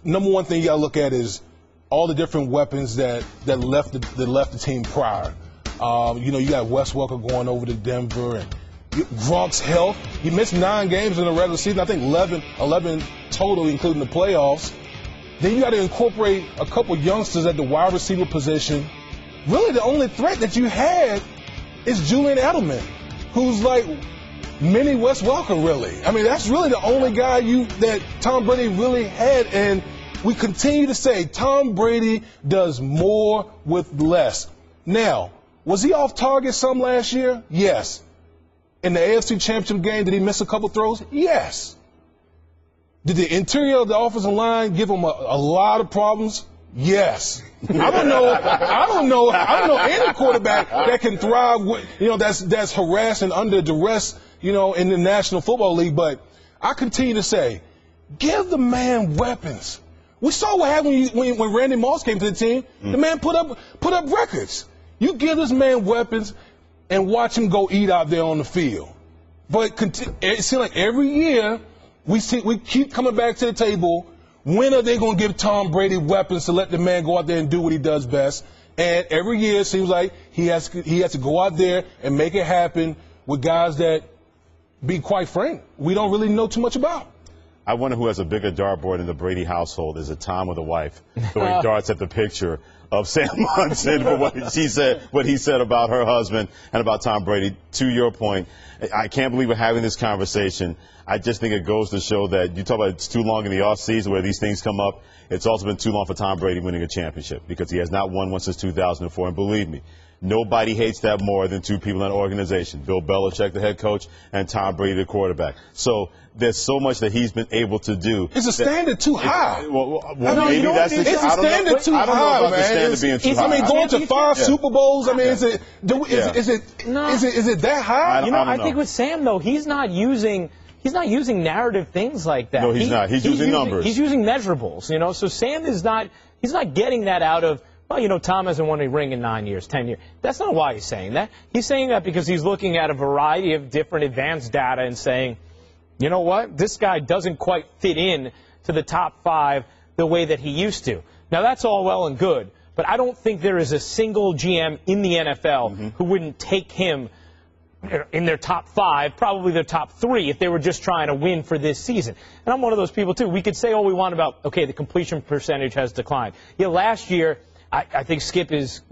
number one thing you got to look at is all the different weapons that left the team prior. You got Wes Welker going over to Denver, and Gronk's health. He missed 9 games in the regular season. I think 11 total, including the playoffs. Then you got to incorporate a couple youngsters at the wide receiver position. Really, the only threat that you had is Julian Edelman, who's like mini Wes Welker, really. I mean, that's really the only guy that Tom Brady really had, and we continue to say Tom Brady does more with less. Now, was he off target some last year? Yes. In the AFC Championship game, did he miss a couple throws? Yes. Did the interior of the offensive line give him a lot of problems? Yes. I don't know any quarterback that can thrive with, that's harassed and under duress, in the National Football League. But I continue to say, give the man weapons. We saw what happened when Randy Moss came to the team. The man put up records. You give this man weapons and watch him go eat out there on the field. But it seems like every year we keep coming back to the table. When are they going to give Tom Brady weapons to let the man go out there and do what he does best? And every year it seems like he has to go out there and make it happen with guys that, be quite frank, we don't really know too much about.
I wonder who has a bigger dartboard in the Brady household. Is it Tom or the wife? Throwing darts at the picture of Sam Monson for what he said about her husband and about Tom Brady. To your point, I can't believe we're having this conversation. I just think it goes to show that you talk about it's too long in the offseason where these things come up. It's also been too long for Tom Brady winning a championship because he has not won one since 2004. And believe me, nobody hates that more than two people in an organization, Bill Belichick, the head coach, and Tom Brady, the quarterback. So there's so much that he's been able to do.
Is the standard too high?
Maybe that's the
standard too high, man.
I don't know about the standard being too high.
I mean, going to 5 Super Bowls. I mean, is it that high?
I think with Sam though, he's not using narrative things like that.
No, he's not. He's using numbers.
He's using measurables. So Sam is not. He's not getting that out of. Well, Tom hasn't won a ring in 9 years, 10 years. That's not why he's saying that. He's saying that because he's looking at a variety of different advanced data and saying, you know what, this guy doesn't quite fit in to the top 5 the way that he used to. Now, that's all well and good, but I don't think there is a single GM in the NFL who wouldn't take him in their top 5, probably their top 3 if they were just trying to win for this season. And I'm one of those people, too. We could say all we want about, okay, the completion percentage has declined. Yeah, last year, I think Skip is,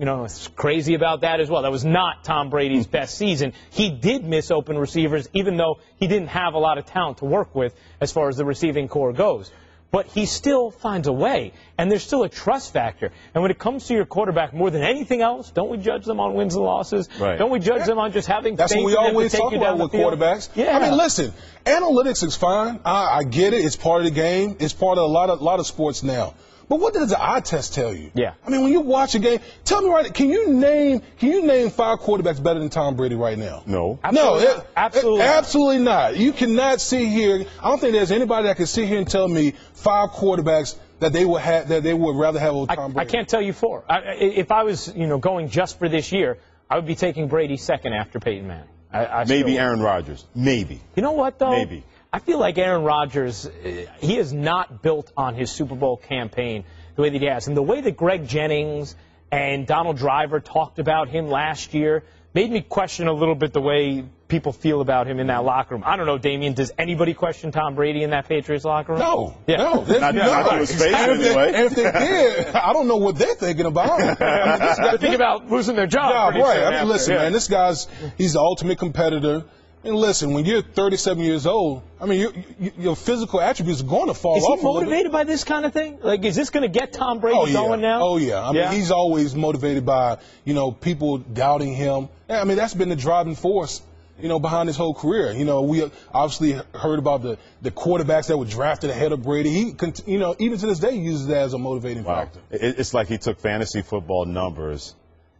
crazy about that as well. That was not Tom Brady's best season. He did miss open receivers, even though he didn't have a lot of talent to work with as far as the receiving core goes. But he still finds a way, and there's still a trust factor. And when it comes to your quarterback, more than anything else, don't we judge them on wins and losses?
Right.
Don't we judge them on just having
That's
faith
what we
in them
always
to take
talk
you
about
down the
with
field?
quarterbacks.
Yeah.
I mean, listen, analytics is fine. I get it. It's part of the game. It's part of a lot of sports now. But what does the eye test tell you?
Yeah.
I mean, when you watch a game, tell me right, can you name 5 quarterbacks better than Tom Brady right now?
No.
Absolutely not. You cannot sit here. I don't think there's anybody that can sit here and tell me 5 quarterbacks that they would rather have over Tom Brady.
I can't tell you 4. If I was, going just for this year, I would be taking Brady second after Peyton Manning.
Maybe Aaron Rodgers. Maybe.
You know what, though?
Maybe.
I feel like Aaron Rodgers, he is not built on his Super Bowl campaign the way that he has. And the way that Greg Jennings and Donald Driver talked about him last year made me question a little bit the way people feel about him in that locker room. I don't know, Damien, does anybody question Tom Brady in that Patriots locker room?
No.
Yeah.
No.
Not his face anyway.
And if they did, I don't know what they're thinking about.
They're thinking about losing their job.
Right. I mean, listen, man, this he's the ultimate competitor. And listen, when you're 37 years old, I mean, your physical attributes are going to fall off.
Is he motivated by this kind of thing? Like, is this going to get Tom Brady going now?
Oh, yeah. I mean, he's always motivated by, people doubting him. I mean, that's been the driving force, behind his whole career. We obviously heard about the quarterbacks that were drafted ahead of Brady. He, even to this day, uses that as a motivating factor.
It's like he took fantasy football numbers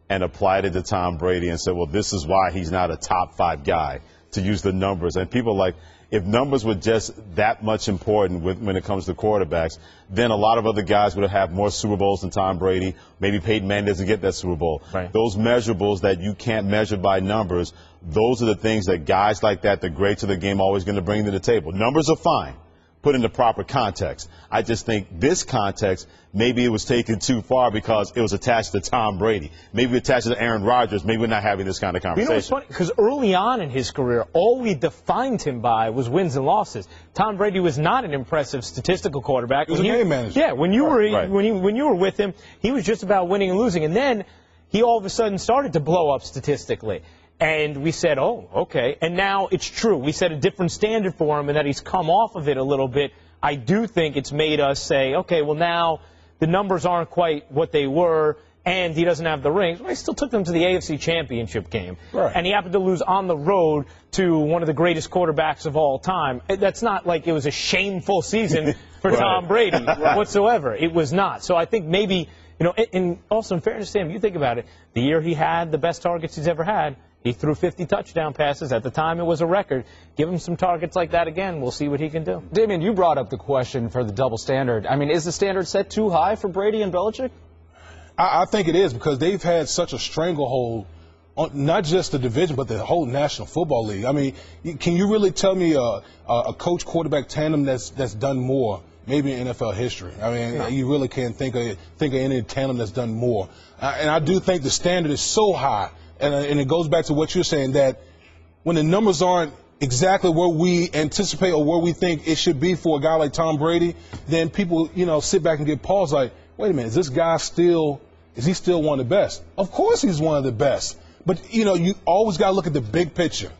and applied it to Tom Brady and said, well, this is why he's not a top 5 guy, to use the numbers. And people like, if numbers were just that much important when it comes to quarterbacks, then a lot of other guys would have more Super Bowls than Tom Brady. Maybe Peyton Manning doesn't get that Super Bowl.
Right.
Those measurables that you can't measure by numbers, those are the things that guys like that, the greats of the game, are always going to bring to the table. Numbers are fine, put in the proper context. I just think this context, maybe it was taken too far because it was attached to Tom Brady. Maybe attached to Aaron Rodgers. Maybe we're not having this kind of conversation.
You know what's funny? Because early on in his career, all we defined him by was wins and losses. Tom Brady was not an impressive statistical quarterback.
He was a game manager.
Yeah, when you were with him, he was just about winning and losing. And then he all of a sudden started to blow up statistically. And we said, oh, okay. And now it's true. We set a different standard for him, and that he's come off of it a little bit. I do think it's made us say, okay, well, now the numbers aren't quite what they were, and he doesn't have the rings. Well, he still took them to the AFC Championship game.
Right.
And he happened to lose on the road to one of the greatest quarterbacks of all time. That's not like it was a shameful season for Tom Brady whatsoever. It was not. So I think maybe, and also in fairness to him, you think about it, the year he had the best targets he's ever had, he threw 50 touchdown passes. At the time, it was a record. Give him some targets like that again. We'll see what he can do.
Damien, you brought up the question for the double standard. I mean, is the standard set too high for Brady and Belichick?
I think it is because they've had such a stranglehold on not just the division, but the whole National Football League. I mean, can you really tell me a coach-quarterback tandem that's done more? Maybe in NFL history. I mean, you really can't think of any tandem that's done more. And I do think the standard is so high. And it goes back to what you're saying, that when the numbers aren't exactly where we anticipate or where we think it should be for a guy like Tom Brady, then people, sit back and get pause like, wait a minute, is he still one of the best? Of course he's one of the best. But, you always got to look at the big picture.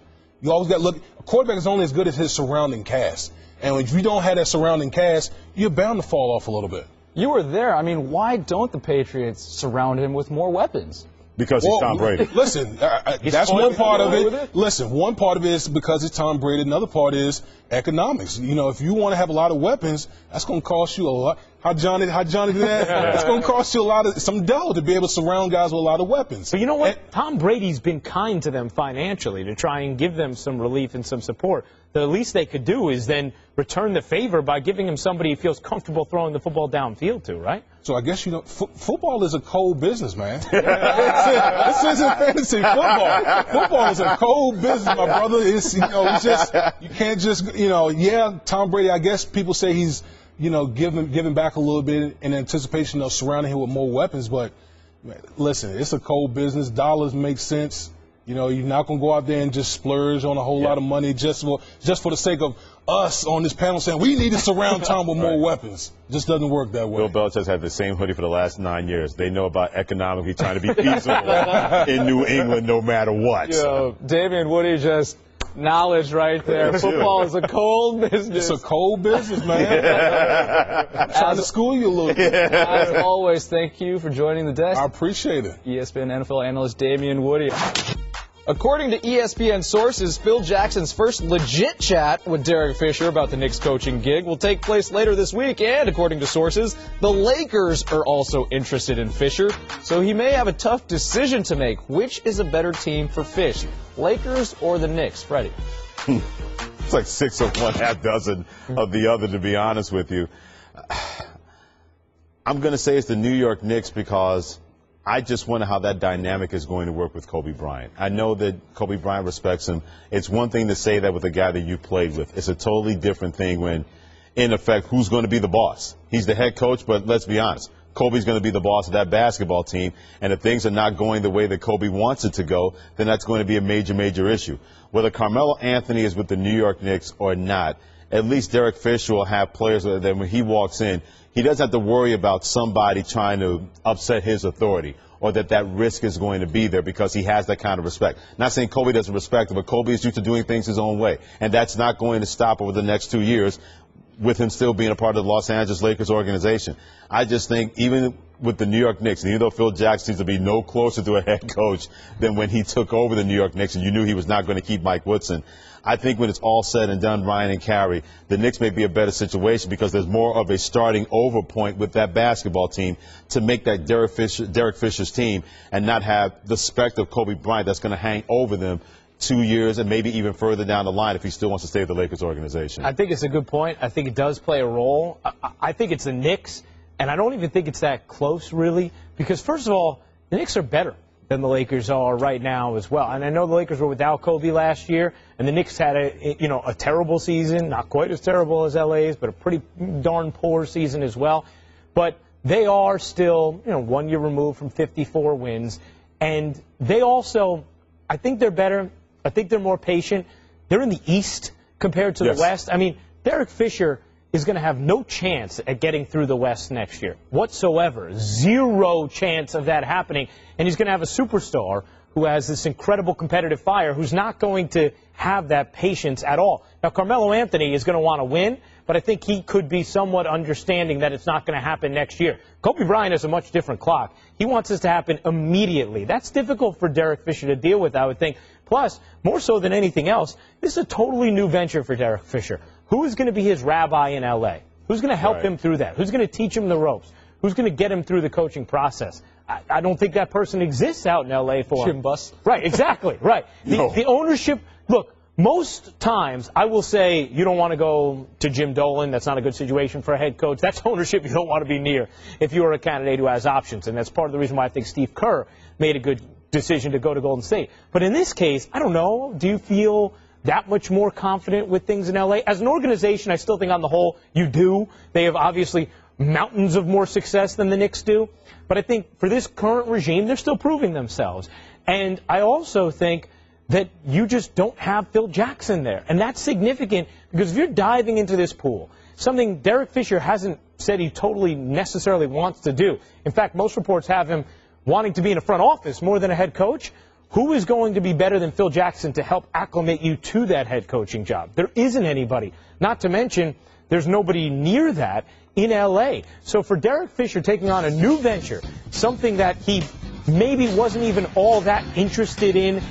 You always got to look. A quarterback is only as good as his surrounding cast. And if you don't have that surrounding cast, you're bound to fall off a little bit.
You were there. I mean, why don't the Patriots surround him with more weapons?
Because he's Tom Brady.
Listen, that's one part of it. Listen, one part of it is because it's Tom Brady. Another part is economics. If you want to have a lot of weapons, that's going to cost you a lot. How Johnny did that? It's going to cost you some dough to be able to surround guys with a lot of weapons.
But you know what? Tom Brady's been kind to them financially to try and give them some relief and some support. The least they could do is then return the favor by giving him somebody he feels comfortable throwing the football downfield to, right?
So I guess football is a cold business, man. This isn't fantasy football. Football is a cold business, my brother. It's you can't just Tom Brady. I guess people say he's giving back a little bit in anticipation of surrounding him with more weapons. But man, listen, it's a cold business. Dollars make sense. You're not going to go out there and just splurge on a whole lot of money just for the sake of us on this panel saying we need to surround Tom with more weapons. Just doesn't work that way.
Bill Belichick's had the same hoodie for the last 9 years. They know about economically trying to be feasible in New England no matter what.
Damian Woody just knowledge right there. Football is a cold business.
It's a cold business, man. I'm trying to school you a little bit.
As always, thank you for joining the desk.
I appreciate it.
ESPN NFL analyst Damian Woody. According to ESPN sources, Phil Jackson's first legit chat with Derek Fisher about the Knicks coaching gig will take place later this week. And according to sources, the Lakers are also interested in Fisher. So he may have a tough decision to make. Which is a better team for Fish, Lakers or the Knicks? Freddie.
It's like 6 of one, half dozen of the other, to be honest with you. I'm going to say it's the New York Knicks because I just wonder how that dynamic is going to work with Kobe Bryant. I know that Kobe Bryant respects him. It's one thing to say that with a guy that you played with. It's a totally different thing when, in effect, who's going to be the boss? He's the head coach, but let's be honest. Kobe's going to be the boss of that basketball team, and if things are not going the way that Kobe wants it to go, then that's going to be a major, major issue. Whether Carmelo Anthony is with the New York Knicks or not, at least Derek Fisher will have players that when he walks in, he doesn't have to worry about somebody trying to upset his authority or that risk is going to be there because he has that kind of respect. Not saying Kobe doesn't respect him, but Kobe is used to doing things his own way, and that's not going to stop over the next 2 years with him still being a part of the Los Angeles Lakers organization. I just think even with the New York Knicks, and even though Phil Jackson seems to be no closer to a head coach than when he took over the New York Knicks and you knew he was not going to keep Mike Woodson, I think when it's all said and done, Ryan and Carrie, the Knicks may be a better situation because there's more of a starting over point with that basketball team to make that Derek Fisher's team and not have the specter of Kobe Bryant that's going to hang over them 2 years and maybe even further down the line if he still wants to stay with the Lakers organization.
I think it's a good point. I think it does play a role. I think it's the Knicks, and I don't even think it's that close, really, because, first of all, the Knicks are better than the Lakers are right now as well. And I know the Lakers were without Kobe last year, and the Knicks had a terrible season, not quite as terrible as LA's, but a pretty darn poor season as well. But they are still, 1 year removed from 54 wins, and they also, I think they're better. I think they're more patient. They're in the East compared to the West. I mean, Derek Fisher is going to have no chance at getting through the West next year whatsoever. Zero chance of that happening. And he's going to have a superstar who has this incredible competitive fire who's not going to have that patience at all. Now, Carmelo Anthony is going to want to win, but I think he could be somewhat understanding that it's not going to happen next year. Kobe Bryant has a much different clock. He wants this to happen immediately. That's difficult for Derek Fisher to deal with, I would think. Plus, more so than anything else, this is a totally new venture for Derek Fisher. Who is going to be his rabbi in L.A.? Who's going to help him through that? Who's going to teach him the ropes? Who's going to get him through the coaching process? I don't think that person exists out in L.A. for him.
Jim Buss.
Right, exactly, right. The ownership, look, most times I will say you don't want to go to Jim Dolan. That's not a good situation for a head coach. That's ownership you don't want to be near if you're a candidate who has options. And that's part of the reason why I think Steve Kerr made a good decision to go to Golden State. But in this case, I don't know. Do you feel that much more confident with things in L.A.? As an organization, I still think on the whole you do. They have obviously mountains of more success than the Knicks do. But I think for this current regime, they're still proving themselves. And I also think that you just don't have Phil Jackson there. And that's significant because if you're diving into this pool, something Derek Fisher hasn't said he totally necessarily wants to do. In fact, most reports have him wanting to be in a front office more than a head coach. Who is going to be better than Phil Jackson to help acclimate you to that head coaching job? There isn't anybody. Not to mention, there's nobody near that in L.A. So for Derek Fisher taking on a new venture, something that he maybe wasn't even all that interested in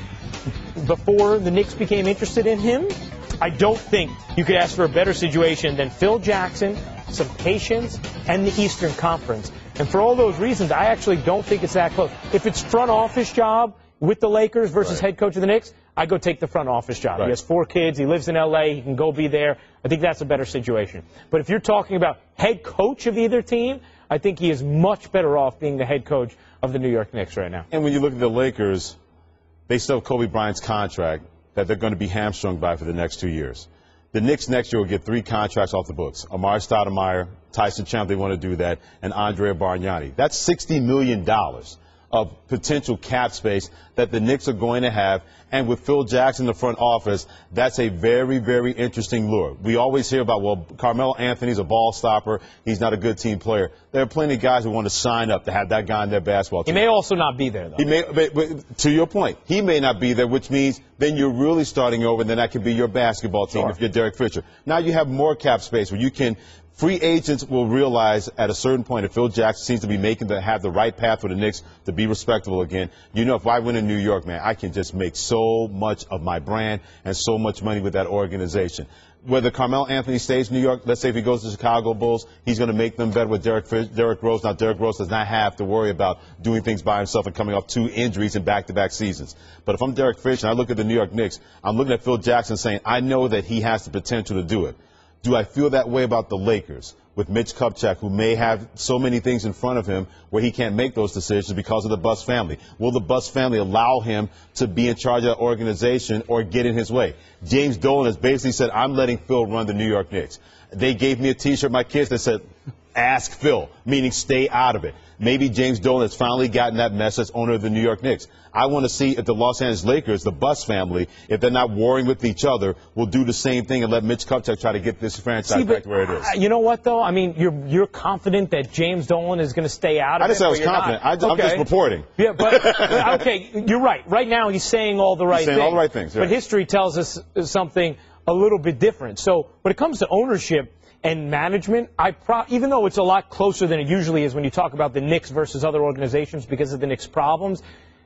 before the Knicks became interested in him, I don't think you could ask for a better situation than Phil Jackson, some patience, and the Eastern Conference. And for all those reasons, I actually don't think it's that close. If it's front office job with the Lakers versus head coach of the Knicks, I go take the front office job. He has 4 kids. He lives in L.A. He can go be there. I think that's a better situation. But if you're talking about head coach of either team, I think he is much better off being the head coach of the New York Knicks right now.
And when you look at the Lakers, they still have Kobe Bryant's contract that they're going to be hamstrung by for the next 2 years. The Knicks next year will get 3 contracts off the books. Amari Stoudemire, Tyson Chandler, they want to do that, and Andrea Bargnani. That's $60 million of potential cap space that the Knicks are going to have. And with Phil Jackson in the front office, that's a very, very interesting lure. We always hear about, well, Carmelo Anthony's a ball stopper. He's not a good team player. There are plenty of guys who want to sign up to have that guy in their basketball team.
He may also not be there, though.
He may, but to your point, he may not be there, which means then you're really starting over, and then that could be your basketball team if you're Derek Fisher. Now you have more cap space where you can. Free agents will realize at a certain point if Phil Jackson seems to be have the right path for the Knicks to be respectable again. You know, if I win in New York, man, I can just make so much of my brand and so much money with that organization. Whether Carmelo Anthony stays in New York, let's say if he goes to the Chicago Bulls, he's going to make them better with Derrick Rose. Now, Derrick Rose does not have to worry about doing things by himself and coming off 2 injuries in back-to-back seasons. But if I'm Derek Fisher and I look at the New York Knicks, I'm looking at Phil Jackson saying, I know that he has the potential to do it. Do I feel that way about the Lakers with Mitch Kupchak, who may have so many things in front of him where he can't make those decisions because of the Buss family? Will the Buss family allow him to be in charge of that organization or get in his way? James Dolan has basically said, I'm letting Phil run the New York Knicks. They gave me a T-shirt, my kids, that said, ask Phil, meaning stay out of it. Maybe James Dolan has finally gotten that message, owner of the New York Knicks. I want to see if the Los Angeles Lakers, the Buss family, if they're not warring with each other, will do the same thing and let Mitch Kupchak try to get this franchise back to where it is.
You know what, though? I mean, you're confident that James Dolan is going to stay out of it?
I didn't say I was confident. I'm just reporting.
Yeah, but okay, you're right. Right now he's saying all the right things.
He's saying all the right things.
But history tells us something a little bit different. So when it comes to ownership and management, even though it's a lot closer than it usually is when you talk about the Knicks versus other organizations because of the Knicks' problems,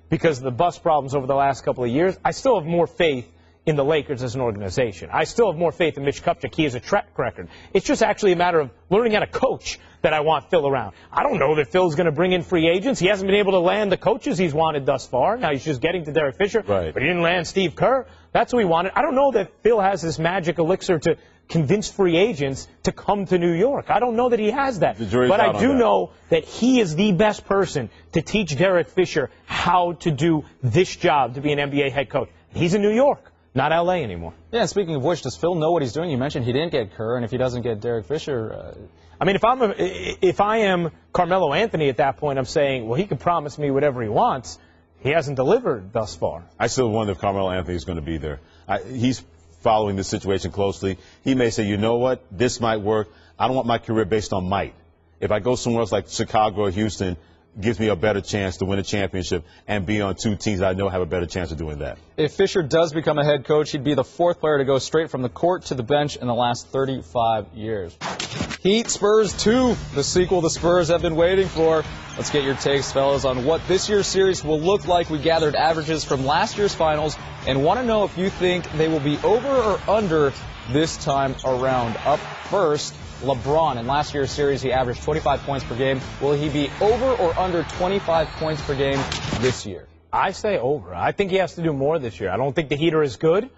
because of the Buss problems over the last couple of years, I still have more faith in the Lakers as an organization. I still have more faith in Mitch Kupchak. He has a track record. It's just actually a matter of learning how to coach that I want Phil around. I don't know that Phil's going to bring in free agents. He hasn't been able to land the coaches he's wanted thus far. Now he's just getting to Derek Fisher.
Right.
But he didn't land Steve Kerr. That's who he wanted. I don't know that Phil has this magic elixir to convince free agents to come to New York. I don't know that he has that. But I do know that he is the best person to teach Derek Fisher how to do this job, to be an NBA head coach. He's in New York, not L.A. anymore.
Yeah, and speaking of which, does Phil know what he's doing? You mentioned he didn't get Kerr, and if he doesn't get Derek Fisher...
I mean, if I am Carmelo Anthony at that point, I'm saying, well, he can promise me whatever he wants. He hasn't delivered thus far.
I still wonder if Carmelo Anthony is going to be there. He's following the situation closely. He may say, you know what, this might work. I don't want my career based on might. If I go somewhere else like Chicago or Houston, gives me a better chance to win a championship and be on 2 teams that I know have a better chance of doing that.
If Fisher does become a head coach, he'd be the 4th player to go straight from the court to the bench in the last 35 years. Heat Spurs 2, the sequel the Spurs have been waiting for. Let's get your takes, fellas, on what this year's series will look like. We gathered averages from last year's finals and want to know if you think they will be over or under this time around. Up first, LeBron. In last year's series, he averaged 25 points per game. Will he be over or under 25 points per game this year?
I say over. I think he has to do more this year. I don't think the Heat are as good. I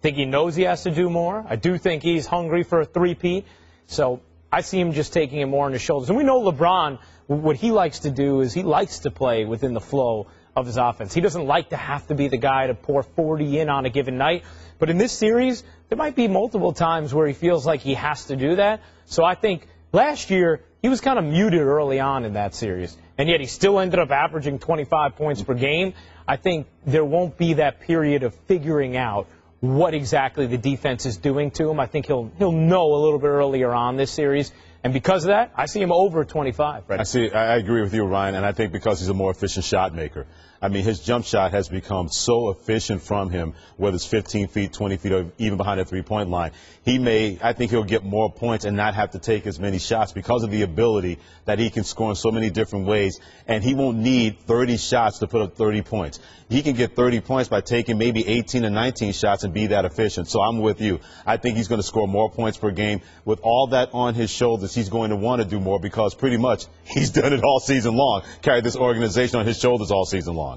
think he knows he has to do more. I do think he's hungry for a three-peat. So I see him just taking it more on his shoulders. And we know LeBron, what he likes to do is he likes to play within the flow of his offense. He doesn't like to have to be the guy to pour 40 in on a given night. But in this series, there might be multiple times where he feels like he has to do that. So I think last year, he was kind of muted early on in that series. And yet he still ended up averaging 25 points per game. I think there won't be that period of figuring out what exactly the defense is doing to him. I think he'll know a little bit earlier on this series. And because of that, I see him over 25. Freddie.
I agree with you, Ryan, and I think because he's a more efficient shot maker. I mean, his jump shot has become so efficient from him, whether it's 15 feet, 20 feet, or even behind the three-point line. I think he'll get more points and not have to take as many shots because of the ability that he can score in so many different ways, and he won't need 30 shots to put up 30 points. He can get 30 points by taking maybe 18 or 19 shots and be that efficient. So I'm with you. I think he's going to score more points per game. With all that on his shoulders, he's going to want to do more because pretty much he's done it all season long, carried this organization on his shoulders all season long.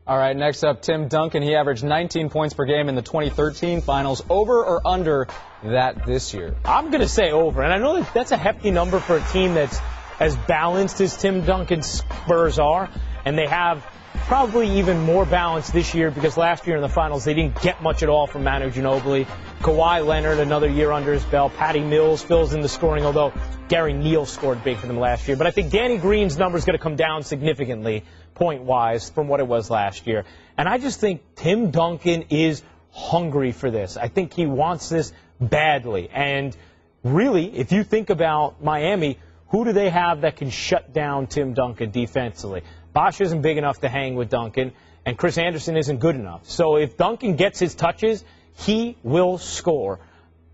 All right, next up, Tim Duncan. He averaged 19 points per game in the 2013 finals. Over or under that this year?
I'm going to say over. And I know that's a hefty number for a team that's as balanced as Tim Duncan's Spurs are. And they have probably even more balance this year because last year in the finals they didn't get much at all from Manu Ginobili. Kawhi Leonard, another year under his belt. Patty Mills fills in the scoring, although Gary Neal scored big for them last year. But I think Danny Green's number is going to come down significantly point-wise from what it was last year. And I just think Tim Duncan is hungry for this. I think he wants this badly. And really, if you think about Miami, who do they have that can shut down Tim Duncan defensively? Bosh isn't big enough to hang with Duncan, and Chris Anderson isn't good enough. So if Duncan gets his touches, he will score.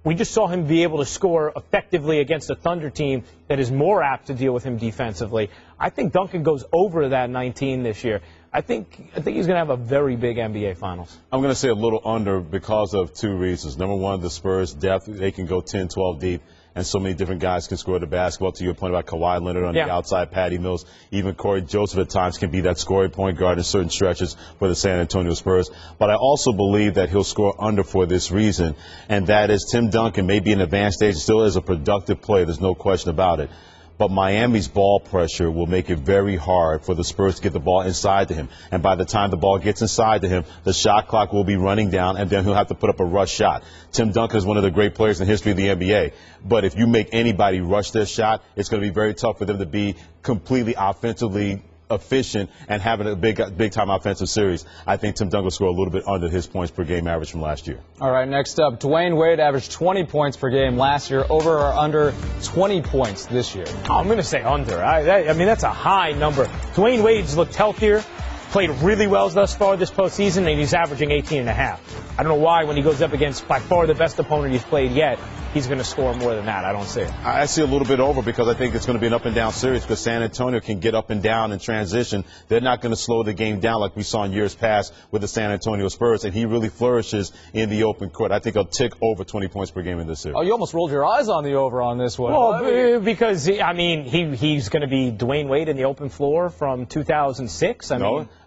We just saw him be able to score effectively against a Thunder team that is more apt to deal with him defensively. I think Duncan goes over that 19 this year. I think he's going to have a very big NBA Finals.
I'm going to say a little under because of two reasons. Number one, the Spurs' depth. They can go 10, 12 deep, and so many different guys can score the basketball. To your point about Kawhi Leonard on the outside, Patty Mills, even Corey Joseph at times can be that scoring point guard in certain stretches for the San Antonio Spurs. But I also believe that he'll score under for this reason, and that is Tim Duncan may be in advanced stage, still is a productive player. There's no question about it. But Miami's ball pressure will make it very hard for the Spurs to get the ball inside to him. And by the time the ball gets inside to him, the shot clock will be running down, and then he'll have to put up a rush shot. Tim Duncan is one of the great players in the history of the NBA. But if you make anybody rush their shot, it's going to be very tough for them to be completely offensively efficient and having a big-time offensive series. I think Tim Duncan will score a little bit under his points per game average from last year.
All right, next up, Dwayne Wade averaged 20 points per game last year. Over or under 20 points this year?
I'm going to say under. I mean, that's a high number. Dwayne Wade's looked healthier, played really well thus far this postseason, and he's averaging 18.5. I don't know why when he goes up against by far the best opponent he's played yet, he's going to score more than that. I don't see it.
I see a little bit over because I think it's going to be an up-and-down series because San Antonio can get up and down in transition. They're not going to slow the game down like we saw in years past with the San Antonio Spurs, and he really flourishes in the open court. I think he'll tick over 20 points per game in this series.
Oh, you almost rolled your eyes on the over on this one.
Well, because, I mean, he's going to be Dwayne Wade in the open floor from 2006.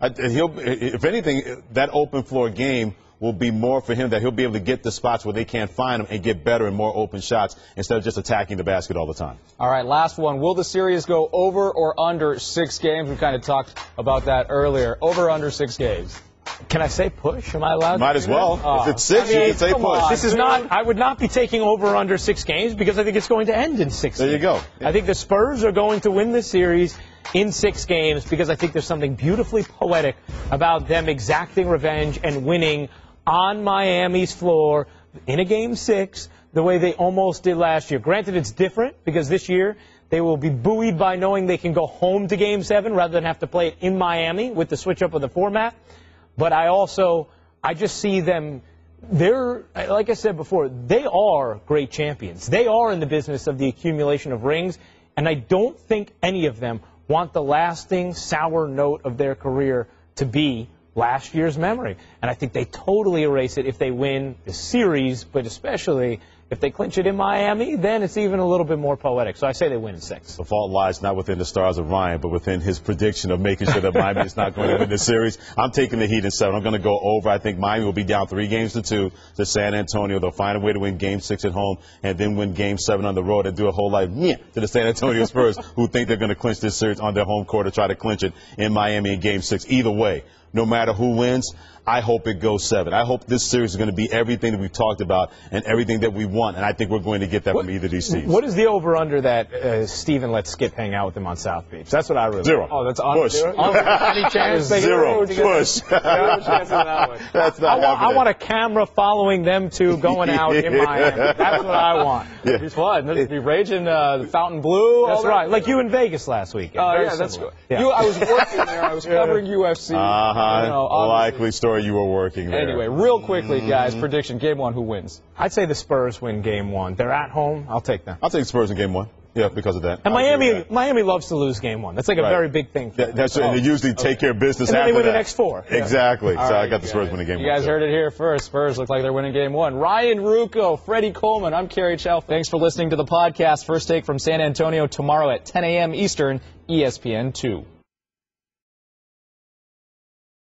If anything, that open floor game will be more for him that he'll be able to get the spots where they can't find him and get better and more open shots instead of just attacking the basket all the time.
All right, last one. Will the series go over or under 6 games? We kind of talked about that earlier. Over or under 6 games?
Can I say push? Am I allowed to?
Might as well. If it's 6, you can say push.
This is not. I would not be taking over or under 6 games because I think it's going to end in 6 games.
There you go.
I think the Spurs are going to win this series in 6 games because I think there's something beautifully poetic about them exacting revenge and winning on Miami's floor in a Game 6 the way they almost did last year. Granted, it's different because this year they will be buoyed by knowing they can go home to Game 7 rather than have to play it in Miami with the switch up of the format. But I just see them, like I said before, they are great champions. They are in the business of the accumulation of rings, and I don't think any of them want the lasting sour note of their career to be last year's memory. And I think they totally erase it if they win the series, but especially if they clinch it in Miami, then it's even a little bit more poetic. So I say they win in 6.
The fault lies not within the stars of Ryan, but within his prediction of making sure that Miami is not going to win this series. I'm taking the Heat in 7. I'm going to go over. I think Miami will be down 3-2 to San Antonio. They'll find a way to win Game 6 at home and then win Game 7 on the road and do a whole lot of to the San Antonio Spurs who think they're going to clinch this series on their home court or try to clinch it in Miami in Game 6. Either way, no matter who wins. I hope it goes 7. I hope this series is going to be everything that we've talked about and everything that we want, and I think we're going to get that from either of these teams.
What is the over-under that Steven lets Skip hang out with him on South Beach? That's what I really
0.
want. Oh, that's
Push.
Any chance?
0. Push. That's not
I want a camera following them two going out in Miami. That's what I want.
Yeah. It'd be fun. It'd be raging the Fountain Blue.
That's right. Like you in Vegas last weekend.
Yeah, that's good. Yeah. I was working there. I was covering UFC.
Likely story you were working there.
Anyway, real quickly, guys, prediction, Game 1, who wins?
I'd say the Spurs win Game 1. They're at home. I'll take them.
I'll take the Spurs in Game 1. Yeah, because of that.
And Miami loves to lose Game 1. That's like a very big thing for them.
That's right. And they usually take care of business
and
after
then they win
that.
the next 4.
Exactly.
All
so
right,
I got the Spurs winning Game 1.
You guys heard it here first. Spurs look like they're winning Game 1. Ryan Ruocco, Freddie Coleman, I'm Kerry Chow. Thanks for listening to the podcast. First Take from San Antonio tomorrow at 10 a.m. Eastern, ESPN 2.